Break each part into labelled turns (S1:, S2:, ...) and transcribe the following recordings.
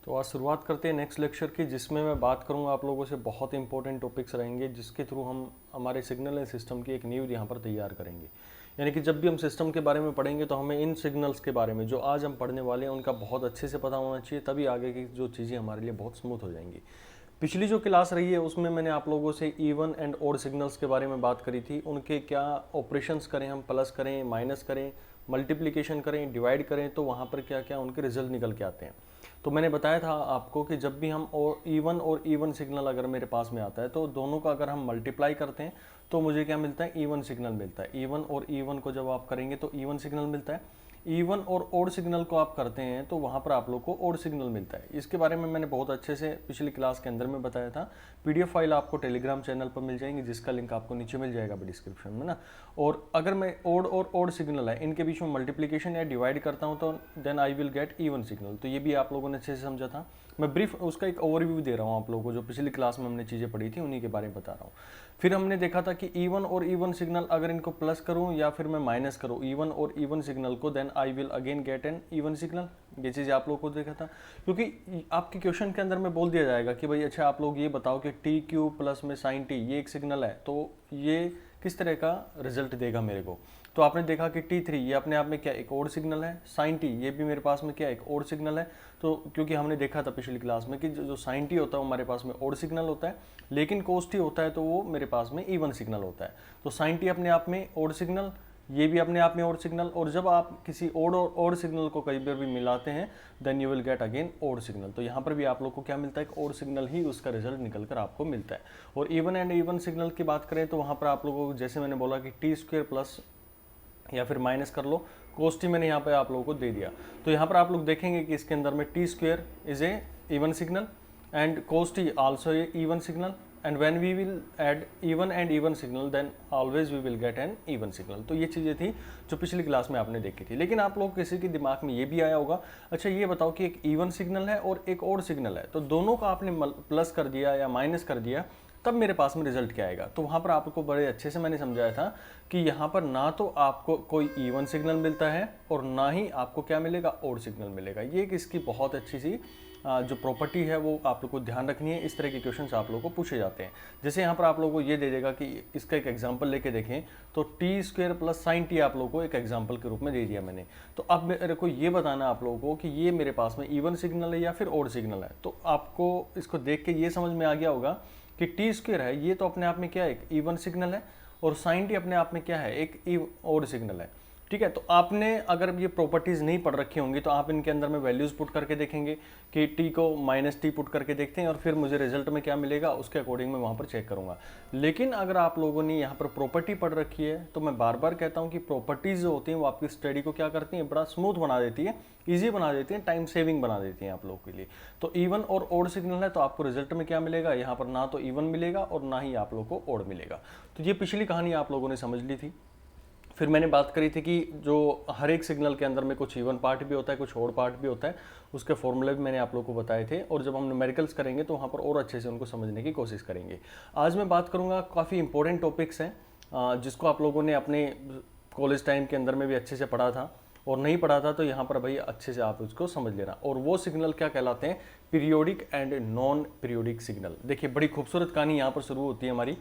S1: तो आज शुरुआत करते हैं नेक्स्ट लेक्चर की, जिसमें मैं बात करूंगा आप लोगों से बहुत इंपॉर्टेंट टॉपिक्स रहेंगे, जिसके थ्रू हम हमारे सिग्नल एंड सिस्टम की एक नींव यहाँ पर तैयार करेंगे। यानी कि जब भी हम सिस्टम के बारे में पढ़ेंगे तो हमें इन सिग्नल्स के बारे में जो आज हम पढ़ने वाले हैं उनका बहुत अच्छे से पता होना चाहिए, तभी आगे की जो चीज़ें हमारे लिए बहुत स्मूथ हो जाएंगी। पिछली जो क्लास रही है उसमें मैंने आप लोगों से इवन एंड ऑड सिग्नल्स के बारे में बात करी थी। उनके क्या ऑपरेशंस करें, हम प्लस करें, माइनस करें, मल्टीप्लिकेशन करें, डिवाइड करें, तो वहाँ पर क्या क्या उनके रिजल्ट निकल के आते हैं। तो मैंने बताया था आपको कि जब भी हम और इवन सिग्नल अगर मेरे पास में आता है तो दोनों का अगर हम मल्टीप्लाई करते हैं तो मुझे क्या मिलता है, इवन सिग्नल मिलता है। इवन और इवन को जब आप करेंगे तो इवन सिग्नल मिलता है। इवन और ओड सिग्नल को आप करते हैं तो वहाँ पर आप लोग को ओड सिग्नल मिलता है। इसके बारे में मैंने बहुत अच्छे से पिछली क्लास के अंदर में बताया था। पीडीएफ फाइल आपको टेलीग्राम चैनल पर मिल जाएंगी, जिसका लिंक आपको नीचे मिल जाएगा डिस्क्रिप्शन में ना। और अगर मैं ओड और ओड सिग्नल है इनके बीच में मल्टीप्लीकेशन या डिवाइड करता हूँ तो then I will get even signal. तो ये भी आप लोगों ने अच्छे से समझा था। मैं ब्रीफ उसका एक ओवरव्यू दे रहा हूँ आप लोगों को, जो पिछली क्लास में हमने चीज़ें पढ़ी थी उन्हीं के बारे में बता रहा हूँ। फिर हमने देखा था कि इवन और इवन सिग्नल अगर इनको प्लस करूँ या फिर मैं माइनस करूँ इवन और इवन सिग्नल को, then I will again get an even signal. ये चीज़ आप लोगों को देखा था, क्योंकि आपके क्वेश्चन के अंदर में बोल दिया जाएगा कि भाई अच्छा आप लोग ये बताओ कि टी क्यू प्लस में साइन टी ये एक सिग्नल है, तो ये किस तरह का रिजल्ट देगा मेरे को। तो आपने देखा कि T3 ये अपने आप में क्या एक और सिग्नल है, साइन टी ये भी मेरे पास में क्या एक और सिग्नल है। तो क्योंकि हमने देखा था पिछली क्लास में कि जो साइन टी होता है वो हमारे पास में और सिग्नल होता है, लेकिन कोस टी होता है तो वो मेरे पास में इवन सिग्नल होता है। तो साइन टी अपने आप में और सिग्नल, ये भी अपने आप में और सिग्नल, और जब आप किसी और सिग्नल को कई बार भी मिलाते हैं then you will get again और सिग्नल। तो यहाँ पर भी आप लोग को क्या मिलता है, एक और सिग्नल ही उसका रिजल्ट निकल कर आपको मिलता है। और इवन एंड इवन सिग्नल की बात करें तो वहाँ पर आप लोगों को जैसे मैंने बोला कि टी स्क्वेयर प्लस या फिर माइनस कर लो, कोस टी मैंने यहाँ पे आप लोगों को दे दिया। तो यहाँ पर आप लोग देखेंगे कि इसके अंदर में T square is a even signal and cos T also a even signal, and when we will add even and even signal then always we will get an even signal. तो ये चीज़ें थी जो पिछली क्लास में आपने देखी थी। लेकिन आप लोग किसी के दिमाग में ये भी आया होगा, अच्छा ये बताओ कि एक इवन सिग्नल है और एक और सिग्नल है, तो दोनों का आपने प्लस कर दिया या माइनस कर दिया तब मेरे पास में रिजल्ट क्या आएगा। तो वहाँ पर आपको बड़े अच्छे से मैंने समझाया था कि यहाँ पर ना तो आपको कोई इवन सिग्नल मिलता है और ना ही आपको क्या मिलेगा, और सिग्नल मिलेगा। ये इसकी बहुत अच्छी सी जो प्रॉपर्टी है वो आप लोग को ध्यान रखनी है। इस तरह के क्वेश्चन आप लोगों को पूछे जाते हैं। जैसे यहाँ पर आप लोगों को ये दे देगा कि इसका एक एग्जाम्पल लेके देखें, तो T square plus sign T आप लोगों को एक एग्जाम्पल के रूप में दे दिया मैंने। तो अब मेरे को ये बताना आप लोगों को कि ये मेरे पास में इवन सिग्नल है या फिर और सिग्नल है। तो आपको इसको देख के ये समझ में आ गया होगा कि टी स्क्वेयर है ये तो अपने आप में क्या है, एक इवन सिग्नल है, और साइन टी अपने आप में क्या है, एक और सिग्नल है। ठीक है, तो आपने अगर ये प्रॉपर्टीज़ नहीं पढ़ रखी होंगी तो आप इनके अंदर में वैल्यूज़ पुट करके देखेंगे कि टी को माइनस टी पुट करके देखते हैं और फिर मुझे रिजल्ट में क्या मिलेगा उसके अकॉर्डिंग मैं वहाँ पर चेक करूँगा। लेकिन अगर आप लोगों ने यहाँ पर प्रॉपर्टी पढ़ रखी है तो मैं बार बार कहता हूँ कि प्रॉपर्टीज़ जो होती हैं वो आपकी स्टडी को क्या करती हैं, बड़ा स्मूथ बना देती है, ईजी बना देती हैं, टाइम सेविंग बना देती हैं आप लोगों के लिए। तो इवन और ओड सिग्नल है तो आपको रिजल्ट में क्या मिलेगा, यहाँ पर ना तो इवन मिलेगा और ना ही आप लोग को ओड मिलेगा। तो ये पिछली कहानी आप लोगों ने समझ ली थी। फिर मैंने बात करी थी कि जो हर एक सिग्नल के अंदर में कुछ इवन पार्ट भी होता है, कुछ ओड पार्ट भी होता है, उसके फॉर्मूले भी मैंने आप लोगों को बताए थे। और जब हम न्यूमेरिकल्स करेंगे तो वहाँ पर और अच्छे से उनको समझने की कोशिश करेंगे। आज मैं बात करूँगा, काफ़ी इंपॉर्टेंट टॉपिक्स हैं जिसको आप लोगों ने अपने कॉलेज टाइम के अंदर में भी अच्छे से पढ़ा था, और नहीं पढ़ा था तो यहाँ पर भाई अच्छे से आप उसको समझ लेना। और वो सिग्नल क्या कहलाते हैं, periodic and non periodic signal. देखिए बड़ी खूबसूरत कहानी यहाँ पर शुरू होती है हमारी।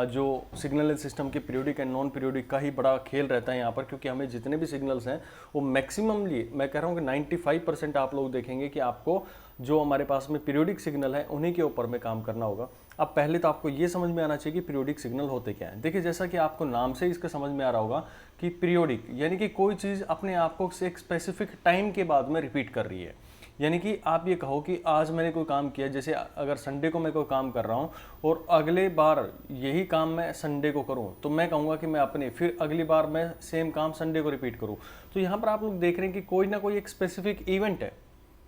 S1: जो सिग्नल सिस्टम के पीरियोडिक एंड नॉन पीरियोडिक का ही बड़ा खेल रहता है यहाँ पर, क्योंकि हमें जितने भी सिग्नल्स हैं वो मैक्सिममली, मैं कह रहा हूँ कि 95% आप लोग देखेंगे कि आपको जो हमारे पास में पीरियोडिक सिग्नल है उन्हीं के ऊपर में काम करना होगा। अब पहले तो आपको ये समझ में आना चाहिए कि पीरियोडिक सिग्नल होते क्या हैं। देखिए जैसा कि आपको नाम से इसका समझ में आ रहा होगा कि पीरियोडिक यानी कि कोई चीज़ अपने आप को एक स्पेसिफिक टाइम के बाद में रिपीट कर रही है। यानी कि आप ये कहो कि आज मैंने कोई काम किया, जैसे अगर संडे को मैं कोई काम कर रहा हूँ और अगले बार यही काम मैं संडे को करूँ तो मैं कहूँगा कि मैं अपने फिर अगली बार मैं सेम काम संडे को रिपीट करूँ। तो यहाँ पर आप लोग देख रहे हैं कि कोई ना कोई एक स्पेसिफिक इवेंट है,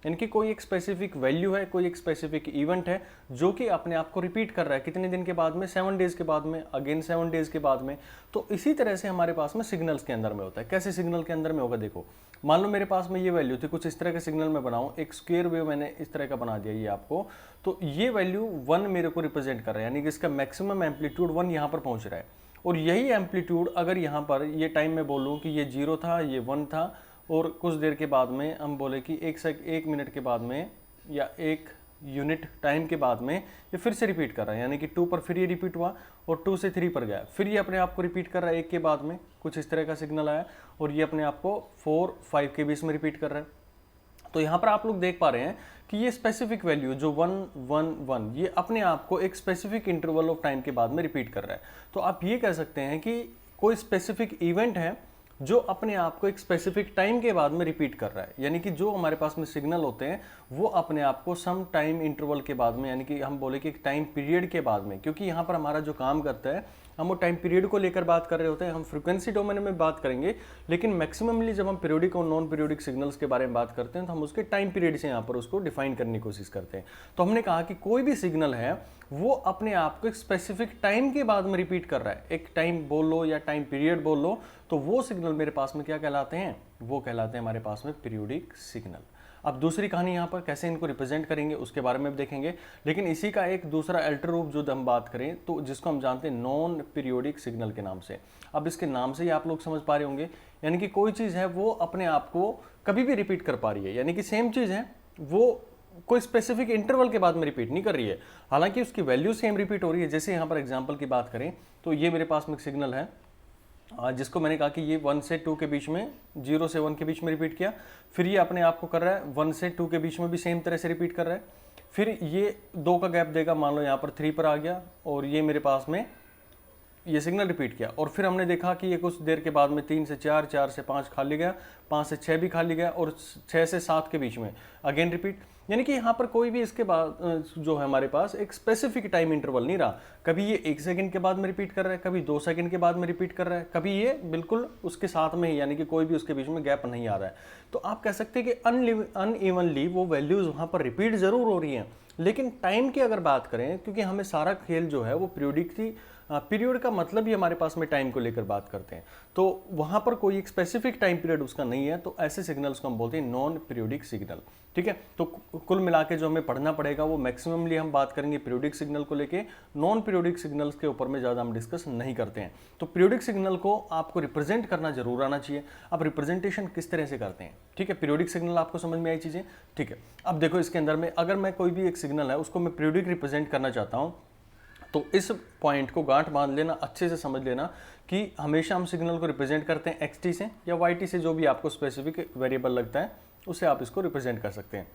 S1: इनकी कोई एक स्पेसिफिक वैल्यू है, कोई एक स्पेसिफिक इवेंट है जो कि अपने आप को रिपीट कर रहा है कितने दिन के बाद में, 7 डेज के बाद में, अगेन 7 डेज के बाद में। तो इसी तरह से हमारे पास में सिग्नल्स के अंदर में होता है। कैसे सिग्नल के अंदर में होगा, देखो मान लो मेरे पास में ये वैल्यू थी, कुछ इस तरह का सिग्नल मैं बनाऊं, एक स्क्वायर वेव मैंने इस तरह का बना दिया ये आपको, तो ये वैल्यू 1 मेरे को रिप्रेजेंट कर रहा है, यानी कि इसका मैक्सिमम एम्पलीट्यूड 1 यहाँ पर पहुंच रहा है। और यही एम्पलीट्यूड अगर यहाँ पर ये टाइम में बोलूँ कि ये 0 था, ये 1 था, और कुछ देर के बाद में हम बोले कि एक मिनट के बाद में या 1 यूनिट टाइम के बाद में ये फिर से रिपीट कर रहा है, यानी कि 2 पर फिर ये रिपीट हुआ और 2 से 3 पर गया, फिर ये अपने आप को रिपीट कर रहा है 1 के बाद में, कुछ इस तरह का सिग्नल आया और ये अपने आप को 4, 5 के बीच में रिपीट कर रहा है। तो यहाँ पर आप लोग देख पा रहे हैं कि ये स्पेसिफिक वैल्यू जो 1, 1, 1 ये अपने आप को एक स्पेसिफिक इंटरवल ऑफ टाइम के बाद में रिपीट कर रहा है। तो आप ये कह सकते हैं कि कोई स्पेसिफिक इवेंट है जो अपने आप को एक स्पेसिफिक टाइम के बाद में रिपीट कर रहा है, यानी कि जो हमारे पास में सिग्नल होते हैं वो अपने आप को सम टाइम इंटरवल के बाद में, यानी कि हम बोले कि एक टाइम पीरियड के बाद में, क्योंकि यहाँ पर हमारा जो काम करता है हम वो टाइम पीरियड को लेकर बात कर रहे होते हैं। हम फ्रीक्वेंसी डोमेन में बात करेंगे, लेकिन मैक्सिममली जब हम पीरियोडिक और नॉन पीरियोडिक सिग्नल्स के बारे में बात करते हैं तो हम उसके टाइम पीरियड से यहाँ पर उसको डिफाइन करने की कोशिश करते हैं। तो हमने कहा कि कोई भी सिग्नल है वो अपने आप को एक स्पेसिफिक टाइम के बाद में रिपीट कर रहा है, एक टाइम बोल लो या टाइम पीरियड बोल लो, तो वो सिग्नल मेरे पास में क्या कहलाते हैं, वो कहलाते हैं हमारे पास में पीरियोडिक सिग्नल। अब दूसरी कहानी यहाँ पर कैसे इनको रिप्रेजेंट करेंगे उसके बारे में भी देखेंगे, लेकिन इसी का एक दूसरा अल्टर रूप जो हम बात करें तो जिसको हम जानते हैं नॉन पीरियोडिक सिग्नल के नाम से। अब इसके नाम से ही आप लोग समझ पा रहे होंगे, यानी कि कोई चीज़ है वो अपने आप को कभी भी रिपीट कर पा रही है, यानी कि सेम चीज़ है वो कोई स्पेसिफिक इंटरवल के बाद में रिपीट नहीं कर रही है, हालांकि उसकी वैल्यू सेम रिपीट हो रही है। जैसे यहाँ पर एग्जांपल की बात करें तो ये मेरे पास में एक सिग्नल है जिसको मैंने कहा कि ये 1 से 2 के बीच में, 0 से 1 के बीच में रिपीट किया, फिर ये अपने आप को कर रहा है 1 से 2 के बीच में भी सेम तरह से रिपीट कर रहा है, फिर ये 2 का गैप देगा, मान लो यहाँ पर 3 पर आ गया और ये मेरे पास में ये सिग्नल रिपीट किया, और फिर हमने देखा कि ये कुछ देर के बाद में 3 से 4, 4 से 5 खाली गया, 5 से 6 भी खाली गया और 6 से 7 के बीच में अगेन रिपीट। यानी कि यहाँ पर कोई भी इसके बाद जो है हमारे पास एक स्पेसिफिक टाइम इंटरवल नहीं रहा, कभी ये 1 सेकंड के बाद में रिपीट कर रहा है, कभी 2 सेकंड के बाद में रिपीट कर रहा है, कभी ये बिल्कुल उसके साथ में ही, यानी कि कोई भी उसके बीच में गैप नहीं आ रहा है। तो आप कह सकते हैं कि अनइवनली वो वैल्यूज वहाँ पर रिपीट जरूर हो रही हैं, लेकिन टाइम की अगर बात करें, क्योंकि हमें सारा खेल जो है वो पीरियोडिक थी, पीरियड का मतलब ही हमारे पास में टाइम को लेकर बात करते हैं, तो वहाँ पर कोई एक स्पेसिफिक टाइम पीरियड उसका नहीं है, तो ऐसे सिग्नल्स को हम बोलते हैं नॉन पीरियोडिक सिग्नल। ठीक है, तो कुल मिला के जो हमें पढ़ना पड़ेगा वो मैक्सिममली हम बात करेंगे पीरियोडिक सिग्नल को लेके, नॉन पीरियोडिक सिग्नल्स के ऊपर में ज़्यादा हम डिस्कस नहीं करते हैं। तो पीरियोडिक सिग्नल को आपको रिप्रेजेंट करना जरूर आना चाहिए। अब रिप्रेजेंटेशन किस तरह से करते हैं, ठीक है, पीरियोडिक सिग्नल आपको समझ में आई चीज़ें, ठीक है। अब देखो इसके अंदर में अगर मैं कोई भी एक सिग्नल है उसको मैं पीरियोडिक रिप्रेजेंट करना चाहता हूँ, तो इस पॉइंट को गांठ बांध लेना, अच्छे से समझ लेना कि हमेशा हम सिग्नल को रिप्रेजेंट करते हैं xt से या yt से, जो भी आपको स्पेसिफिक वेरिएबल लगता है उससे आप इसको रिप्रेजेंट कर सकते हैं।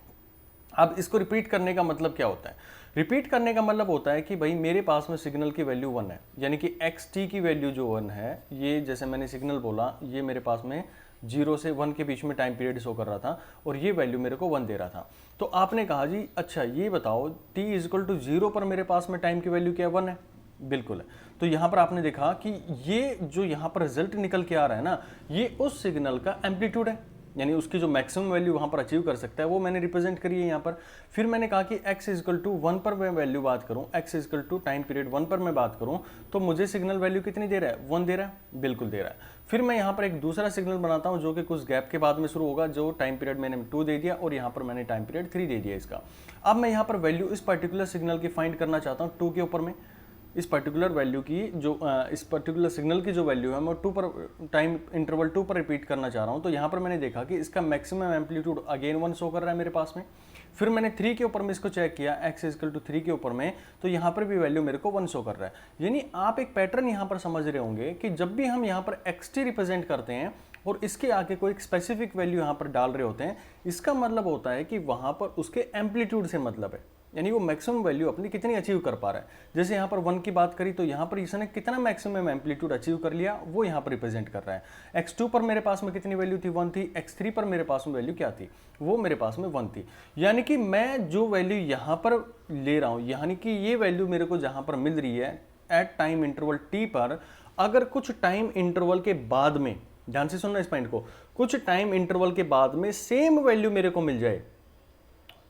S1: अब इसको रिपीट करने का मतलब क्या होता है, रिपीट करने का मतलब होता है कि भाई मेरे पास में सिग्नल की वैल्यू 1 है, यानी कि xt की वैल्यू जो 1 है, ये जैसे मैंने सिग्नल बोला ये मेरे पास में 0 से 1 के बीच में टाइम पीरियड शो कर रहा था और ये वैल्यू मेरे को 1 दे रहा था। तो आपने कहा जी अच्छा ये बताओ t = 0 पर मेरे पास में टाइम की वैल्यू क्या 1 है, बिल्कुल है। तो यहाँ पर आपने देखा कि ये जो यहाँ पर रिजल्ट निकल के आ रहा है ना, ये उस सिग्नल का एम्पलीट्यूड है, यानी उसकी जो मैक्सिमम वैल्यू वहाँ पर अचीव कर सकता है वो मैंने रिप्रेजेंट करी है यहाँ पर। फिर मैंने कहा कि x = 1 पर मैं वैल्यू बात करूँ, x = टाइम पीरियड 1 पर मैं बात करूँ, तो मुझे सिग्नल वैल्यू कितनी दे रहा है, 1 दे रहा है, बिल्कुल दे रहा है। फिर मैं यहाँ पर एक दूसरा सिग्नल बनाता हूँ जो कि कुछ गैप के बाद में शुरू होगा, जो टाइम पीरियड मैंने 2 दे दिया और यहाँ पर मैंने टाइम पीरियड 3 दे दिया इसका। अब मैं यहाँ पर वैल्यू इस पर्टिकुलर सिग्नल की फाइंड करना चाहता हूँ 2 के ऊपर में, इस पर्टिकुलर वैल्यू की जो इस पर्टिकुलर सिग्नल की जो वैल्यू है मैं 2 पर टाइम इंटरवल 2 पर रिपीट करना चाह रहा हूँ। तो यहाँ पर मैंने देखा कि इसका मैक्सिमम एम्पलीट्यूड अगेन 1 शो कर रहा है मेरे पास में। फिर मैंने 3 के ऊपर में इसको चेक किया, x = 3 के ऊपर में, तो यहाँ पर भी वैल्यू मेरे को 1 शो कर रहा है। यानी आप एक पैटर्न यहाँ पर समझ रहे होंगे कि जब भी हम यहाँ पर xt रिप्रेजेंट करते हैं और इसके आगे कोई स्पेसिफिक वैल्यू यहाँ पर डाल रहे होते हैं, इसका मतलब होता है कि वहाँ पर उसके एम्पलीट्यूड से मतलब है, यानी वो मैक्सिमम वैल्यू अपनी कितनी अचीव कर पा रहा है। जैसे यहाँ पर 1 की बात करी तो यहाँ पर इसने कितना मैक्सिमम एम्पलीट्यूड अचीव कर लिया वो यहाँ पर रिप्रेजेंट कर रहा है। x2 पर मेरे पास में कितनी वैल्यू थी, 1 थी। x3 पर मेरे पास में वैल्यू क्या थी, वो मेरे पास में 1 थी। यानी कि मैं जो वैल्यू यहाँ पर ले रहा हूँ, यानी कि ये वैल्यू मेरे को जहाँ पर मिल रही है एट टाइम इंटरवल t पर, अगर कुछ टाइम इंटरवल के बाद में, ध्यान से सुनना इस पॉइंट को, कुछ टाइम इंटरवल के बाद में सेम वैल्यू मेरे को मिल जाए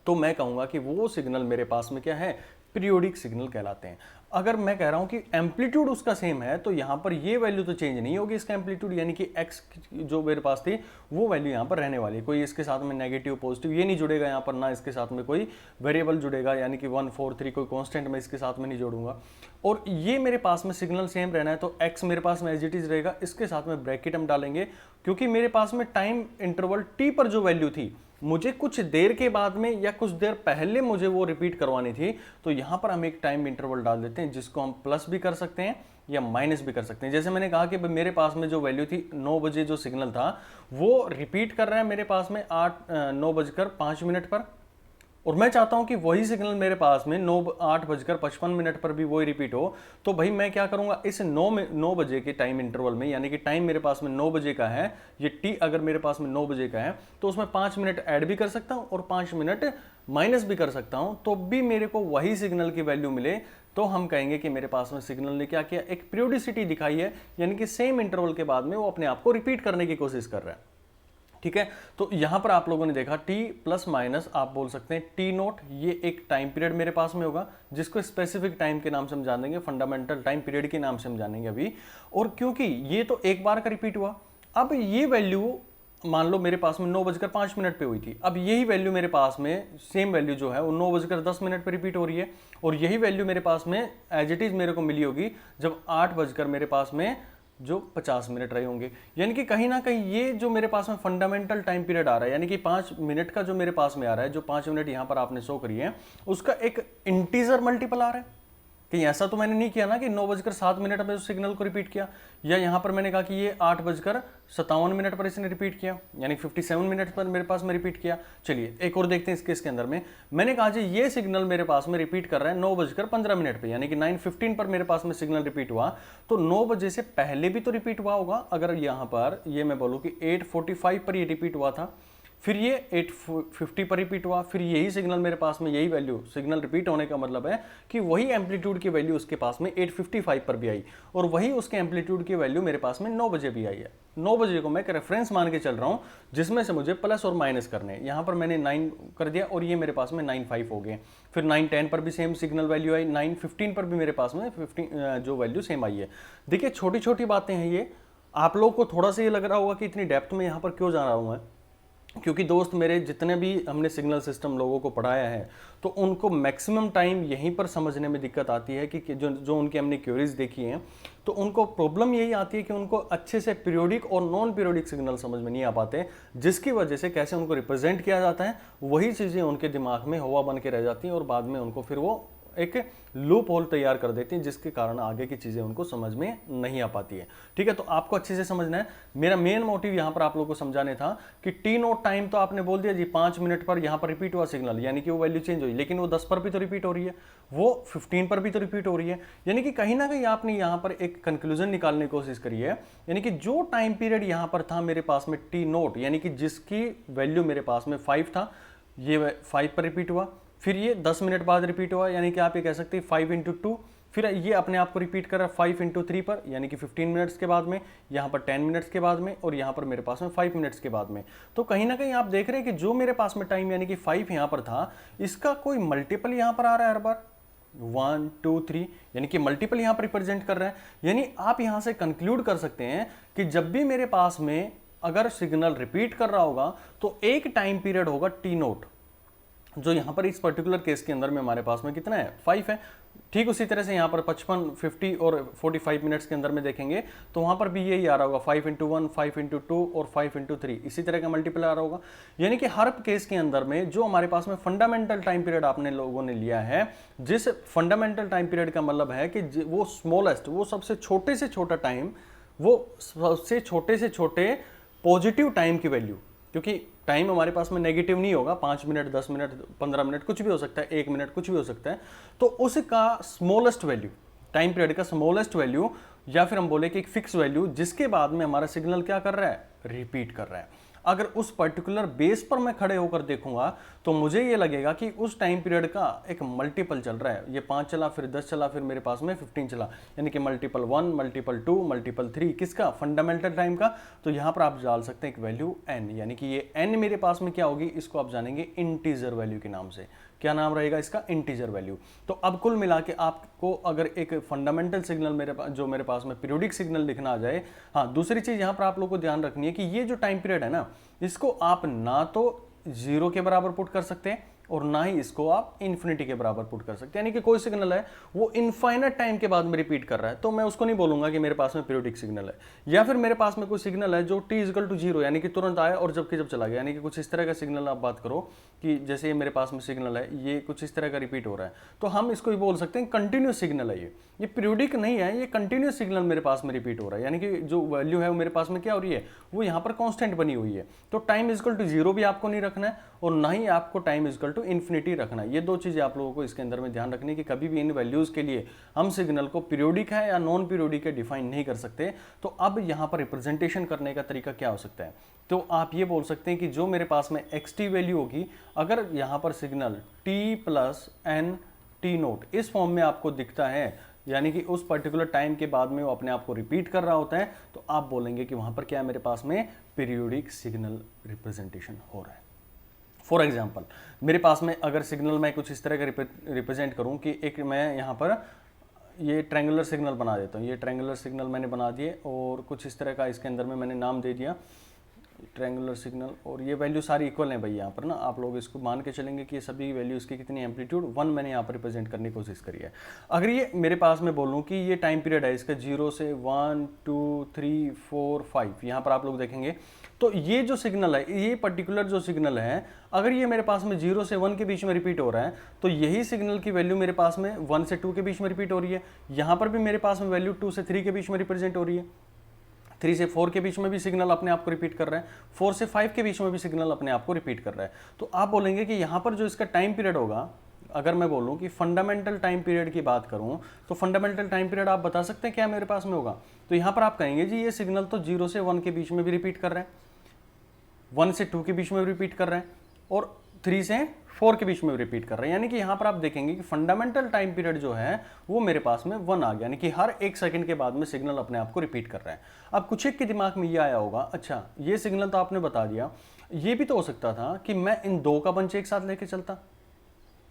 S1: तो मैं कहूंगा कि वो सिग्नल मेरे पास में क्या है, पीरियोडिक सिग्नल कहलाते हैं। अगर मैं कह रहा हूं कि एम्पलीट्यूड उसका सेम है तो यहां पर ये वैल्यू तो चेंज नहीं होगी इसका एम्पलीट्यूड, यानी कि x जो मेरे पास थी वो वैल्यू यहां पर रहने वाली है। कोई इसके साथ में नेगेटिव पॉजिटिव ये नहीं जुड़ेगा यहां पर, ना इसके साथ में कोई वेरिएबल जुड़ेगा, यानी कि 1, 4, 3 कोई कांस्टेंट मैं इसके साथ में नहीं जोड़ूंगा। और ये मेरे पास में सिग्नल सेम रहना है तो x मेरे पास में एज इट इज रहेगा, इसके साथ में ब्रैकेट हम डालेंगे क्योंकि मेरे पास में टाइम इंटरवल t पर जो वैल्यू थी मुझे कुछ देर के बाद में या कुछ देर पहले मुझे वो रिपीट करवानी थी, तो यहां पर हम एक टाइम इंटरवल डाल देते हैं जिसको हम प्लस भी कर सकते हैं या माइनस भी कर सकते हैं। जैसे मैंने कहा कि मेरे पास में जो वैल्यू थी 9 बजे जो सिग्नल था वो रिपीट कर रहा है मेरे पास में 9:05 पर, और मैं चाहता हूं कि वही सिग्नल मेरे पास में 8:55 पर भी वही रिपीट हो। तो भाई मैं क्या करूंगा, इस 9 बजे के टाइम इंटरवल में, यानी कि टाइम मेरे पास में 9 बजे का है, ये टी अगर मेरे पास में 9 बजे का है तो उसमें 5 मिनट ऐड भी कर सकता हूं और 5 मिनट माइनस भी कर सकता हूं, तो भी मेरे को वही सिग्नल की वैल्यू मिले। तो हम कहेंगे कि मेरे पास में सिग्नल ने क्या किया, एक पीरियोडिसिटी दिखाई है, यानी कि सेम इंटरवल के बाद में वो अपने आप को रिपीट करने की कोशिश कर रहा है। ठीक है, तो यहां पर आप लोगों ने देखा टी प्लस माइनस आप बोल सकते हैं टी नोट, ये एक टाइम पीरियड मेरे पास में होगा जिसको स्पेसिफिक टाइम के नाम से हम जानेंगे, फंडामेंटल टाइम पीरियड के नाम से हम जानेंगे अभी। और क्योंकि ये तो एक बार का रिपीट हुआ, अब ये वैल्यू मान लो मेरे पास में 9:05 पे हुई थी, अब यही वैल्यू मेरे पास में सेम वैल्यू जो है वो 9:10 पे रिपीट हो रही है, और यही वैल्यू मेरे पास में एज इट इज मेरे को मिली होगी जब 8 बजकर मेरे पास में जो 50 मिनट रहे होंगे। यानी कि कहीं ना कहीं ये जो मेरे पास में फंडामेंटल टाइम पीरियड आ रहा है, यानी कि 5 मिनट का जो मेरे पास में आ रहा है, जो 5 मिनट यहां पर आपने शो करी है, उसका एक इंटीजर मल्टीपल आ रहा है। कहीं ऐसा तो मैंने नहीं किया ना कि 9:07 में उस सिग्नल को रिपीट किया, या यहां पर मैंने कहा कि ये 8:57 पर इसने रिपीट किया, यानी 57 मिनट पर मेरे पास में रिपीट किया। चलिए एक और देखते हैं इस केस के अंदर में। मैंने कहा जी ये सिग्नल मेरे पास में रिपीट कर रहा है 9:15 पे, यानी कि 9:15 पर मेरे पास में सिग्नल रिपीट हुआ, तो 9 बजे से पहले भी तो रिपीट हुआ होगा। अगर यहां पर ये मैं बोलूं कि 8:45 पर ये रिपीट हुआ था, फिर ये 8:50 पर रिपीट हुआ, फिर यही सिग्नल मेरे पास में, यही वैल्यू, सिग्नल रिपीट होने का मतलब है कि वही एम्पलीट्यूड की वैल्यू उसके पास में 8:55 पर भी आई, और वही उसके एम्पलीट्यूड की वैल्यू मेरे पास में 9 बजे भी आई है। 9 बजे को मैं एक रेफरेंस मान के चल रहा हूं जिसमें से मुझे प्लस और माइनस करने हैं। यहां पर मैंने 9 कर दिया और ये मेरे पास में 9:05 हो गए। फिर 9:10 पर भी सेम सिग्नल वैल्यू आई, 9:15 पर भी मेरे पास में 15 जो वैल्यू सेम आई है। देखिए छोटी छोटी बातें हैं ये, आप लोग को थोड़ा सा ये लग रहा होगा कि इतनी डेप्थ में यहां पर क्यों जा रहा हूं मैं, क्योंकि दोस्त मेरे जितने भी हमने सिग्नल सिस्टम लोगों को पढ़ाया है तो उनको मैक्सिमम टाइम यहीं पर समझने में दिक्कत आती है कि जो उनकी हमने क्वेरीज देखी हैं, तो उनको प्रॉब्लम यही आती है कि उनको अच्छे से पीरियोडिक और नॉन पीरियोडिक सिग्नल समझ में नहीं आ पाते, जिसकी वजह से कैसे उनको रिप्रेजेंट किया जाता है वही चीज़ें उनके दिमाग में हवा बन के रह जाती हैं, और बाद में उनको फिर वो एक लूप होल तैयार कर देती हैं, जिसके कारण आगे की चीज़ें उनको समझ में नहीं आ पाती है। ठीक है, तो आपको अच्छे से समझना है। मेरा मेन मोटिव यहाँ पर आप लोगों को समझाने था कि टी नोट टाइम तो आपने बोल दिया जी 5 मिनट पर यहाँ पर रिपीट हुआ सिग्नल, यानी कि वो वैल्यू चेंज हुई, लेकिन वो 10 पर भी तो रिपीट हो रही है, वो 15 पर भी तो रिपीट हो रही है, यानी कि कहीं ना कहीं आपने यहाँ पर एक कंक्लूजन निकालने की कोशिश करी है। यानी कि जो टाइम पीरियड यहाँ पर था मेरे पास में टी नोट, यानी कि जिसकी वैल्यू मेरे पास में 5 था, ये 5 पर रिपीट हुआ, फिर ये 10 मिनट बाद रिपीट हुआ, यानी कि आप ये कह सकते हैं 5 × 2, फिर ये अपने आप को रिपीट कर रहा है 5 × 3 पर, यानी कि 15 मिनट्स के बाद में, यहाँ पर 10 मिनट्स के बाद में, और यहाँ पर मेरे पास में 5 मिनट्स के बाद में। तो कहीं ना कहीं आप देख रहे हैं कि जो मेरे पास में टाइम यानी कि 5 यहाँ पर था, इसका कोई मल्टीपल यहाँ पर आ रहा है हर बार, 1 2 3, यानी कि मल्टीपल यहाँ पर रिप्रेजेंट कर रहा है। यानी आप यहाँ से कंक्लूड कर सकते हैं कि जब भी मेरे पास में अगर सिग्नल रिपीट कर रहा होगा तो एक टाइम पीरियड होगा टी नोट, जो यहाँ पर इस पर्टिकुलर केस के अंदर में हमारे पास में कितना है 5 है। ठीक उसी तरह से यहाँ पर 55, 50 और 45 मिनट्स के अंदर में देखेंगे तो वहाँ पर भी यही आ रहा होगा 5 × 1, 5 × 2 और 5 × 3, इसी तरह का मल्टीपल आ रहा होगा। यानी कि हर केस के अंदर में जो हमारे पास में फंडामेंटल टाइम पीरियड आपने लोगों ने लिया है, जिस फंडामेंटल टाइम पीरियड का मतलब है कि वो स्मॉलेस्ट, वो सबसे छोटे से छोटा टाइम, वो सबसे छोटे से छोटे पॉजिटिव टाइम की वैल्यू, क्योंकि टाइम हमारे पास में नेगेटिव नहीं होगा, 5 मिनट 10 मिनट 15 मिनट कुछ भी हो सकता है, 1 मिनट कुछ भी हो सकता है, तो उसका स्मॉलेस्ट वैल्यू, टाइम पीरियड का स्मॉलेस्ट वैल्यू, या फिर हम बोले कि एक फिक्स वैल्यू जिसके बाद में हमारा सिग्नल क्या कर रहा है, रिपीट कर रहा है। अगर उस पर्टिकुलर बेस पर मैं खड़े होकर देखूंगा तो मुझे ये लगेगा कि उस टाइम पीरियड का एक मल्टीपल चल रहा है, ये 5 चला, फिर 10 चला, फिर मेरे पास में 15 चला, यानी कि मल्टीपल 1, मल्टीपल 2, मल्टीपल 3, किसका, फंडामेंटल टाइम का। तो यहां पर आप डाल सकते हैं एक वैल्यू n, यानी कि ये n मेरे पास में क्या होगी, इसको आप जानेंगे इंटीजर वैल्यू के नाम से। क्या नाम रहेगा इसका, इंटीजर वैल्यू। तो अब कुल मिला के आपको अगर एक फंडामेंटल सिग्नल मेरे पास, जो मेरे पास में पीरियोडिक सिग्नल लिखना आ जाए। हाँ, दूसरी चीज यहां पर आप लोग को ध्यान रखनी है कि ये जो टाइम पीरियड है ना, इसको आप ना तो 0 के बराबर पुट कर सकते हैं, और ना ही इसको आप इन्फिनिटी के बराबर पुट कर सकते हैं। यानी कि कोई सिग्नल है वो इनफाइनाइट टाइम के बाद में रिपीट कर रहा है, तो मैं उसको नहीं बोलूंगा कि मेरे पास में पीरियोडिक सिग्नल है। या फिर मेरे पास में कोई सिग्नल है जो t=0 यानी कि तुरंत आया और जबकि जब चला गया, यानी कि कुछ इस तरह का सिग्नल आप बात करो कि जैसे ये मेरे पास में सिग्नल है, ये कुछ इस तरह का रिपीट हो रहा है, तो हम इसको भी बोल सकते हैं कंटिन्यूस सिग्नल है। ये पीरियोडिक नहीं है, ये कंटिन्यूस सिग्नल मेरे पास में रिपीट हो रहा है, यानी कि जो वैल्यू है वो मेरे पास में क्या हो रही है, वो यहाँ पर कांस्टेंट बनी हुई है। तो टाइम=0 भी आपको नहीं रखना है और ना ही आपको टाइम=इन्फिनिटी रखना है। ये दो चीजें आप लोगों को इसके अंदर में ध्यान रखनी कि कभी भी इन वैल्यूज के लिए हम सिग्नल को पीरियोडिक है या नॉन पीरियोडिक है डिफाइन नहीं कर सकते। तो अब यहाँ पर रिप्रेजेंटेशन करने का तरीका क्या हो सकता है, तो आप ये बोल सकते हैं कि जो मेरे पास में xt वैल्यू होगी, अगर यहाँ पर सिग्नल t+n/t0 इस फॉर्म में आपको दिखता है, यानी कि उस पर्टिकुलर टाइम के बाद में वो अपने आप को रिपीट कर रहा होता है, तो आप बोलेंगे कि वहां पर क्या है, मेरे पास में पीरियोडिक सिग्नल रिप्रेजेंटेशन हो रहा है। फॉर एग्जाम्पल मेरे पास में अगर सिग्नल मैं कुछ इस तरह का रिप्रेजेंट करूं कि एक मैं यहाँ पर ये ट्रायंगुलर सिग्नल बना देता हूँ, ये ट्रायंगुलर सिग्नल मैंने बना दिए और कुछ इस तरह का इसके अंदर में मैंने नाम दे दिया ट्रायंगुलर सिग्नल, और ये वैल्यू सारी इक्वल हैं भाई। यहाँ पर ना आप लोग इसको मान के चलेंगे कि ये सभी वैल्यूज़ की कितनी एम्पलीट्यूड 1 मैंने यहाँ पर रिप्रेजेंट करने की कोशिश करी है। अगर ये मेरे पास में बोलूँ कि ये टाइम पीरियड है इसका 0 से 1 2 3 4 5, यहाँ पर आप लोग देखेंगे तो ये जो सिग्नल है, ये पर्टिकुलर जो सिग्नल है, अगर ये मेरे पास में 0 से 1 के बीच में रिपीट हो रहा है, तो यही सिग्नल की वैल्यू मेरे पास में 1 से 2 के बीच में रिपीट हो रही है। यहाँ पर भी मेरे पास में वैल्यू 2 से 3 के बीच में रिप्रेजेंट हो रही है, 3 से 4 के बीच में भी सिग्नल अपने आप को रिपीट कर रहा है, 4 से 5 के बीच में भी सिग्नल अपने आप को रिपीट कर रहा है। तो आप बोलेंगे कि यहाँ पर जो इसका टाइम पीरियड होगा, अगर मैं बोलूँ कि फंडामेंटल टाइम पीरियड की बात करूँ, तो फंडामेंटल टाइम पीरियड आप बता सकते हैं क्या मेरे पास में होगा। तो यहाँ पर आप कहेंगे जी ये सिग्नल तो 0 से 1 के बीच में भी रिपीट कर रहा है, 1 से 2 के बीच में भी रिपीट कर रहा है और 3 से 4 के बीच में रिपीट कर रहे हैं। यानी कि यहाँ पर आप देखेंगे कि फंडामेंटल टाइम पीरियड जो है वो मेरे पास में 1 आ गया, यानी कि हर 1 सेकंड के बाद में सिग्नल अपने आप को रिपीट कर रहा है। अब कुछ एक के दिमाग में ये आया होगा, अच्छा ये सिग्नल तो आपने बता दिया, ये भी तो हो सकता था कि मैं इन दो का बंच एक साथ लेके चलता,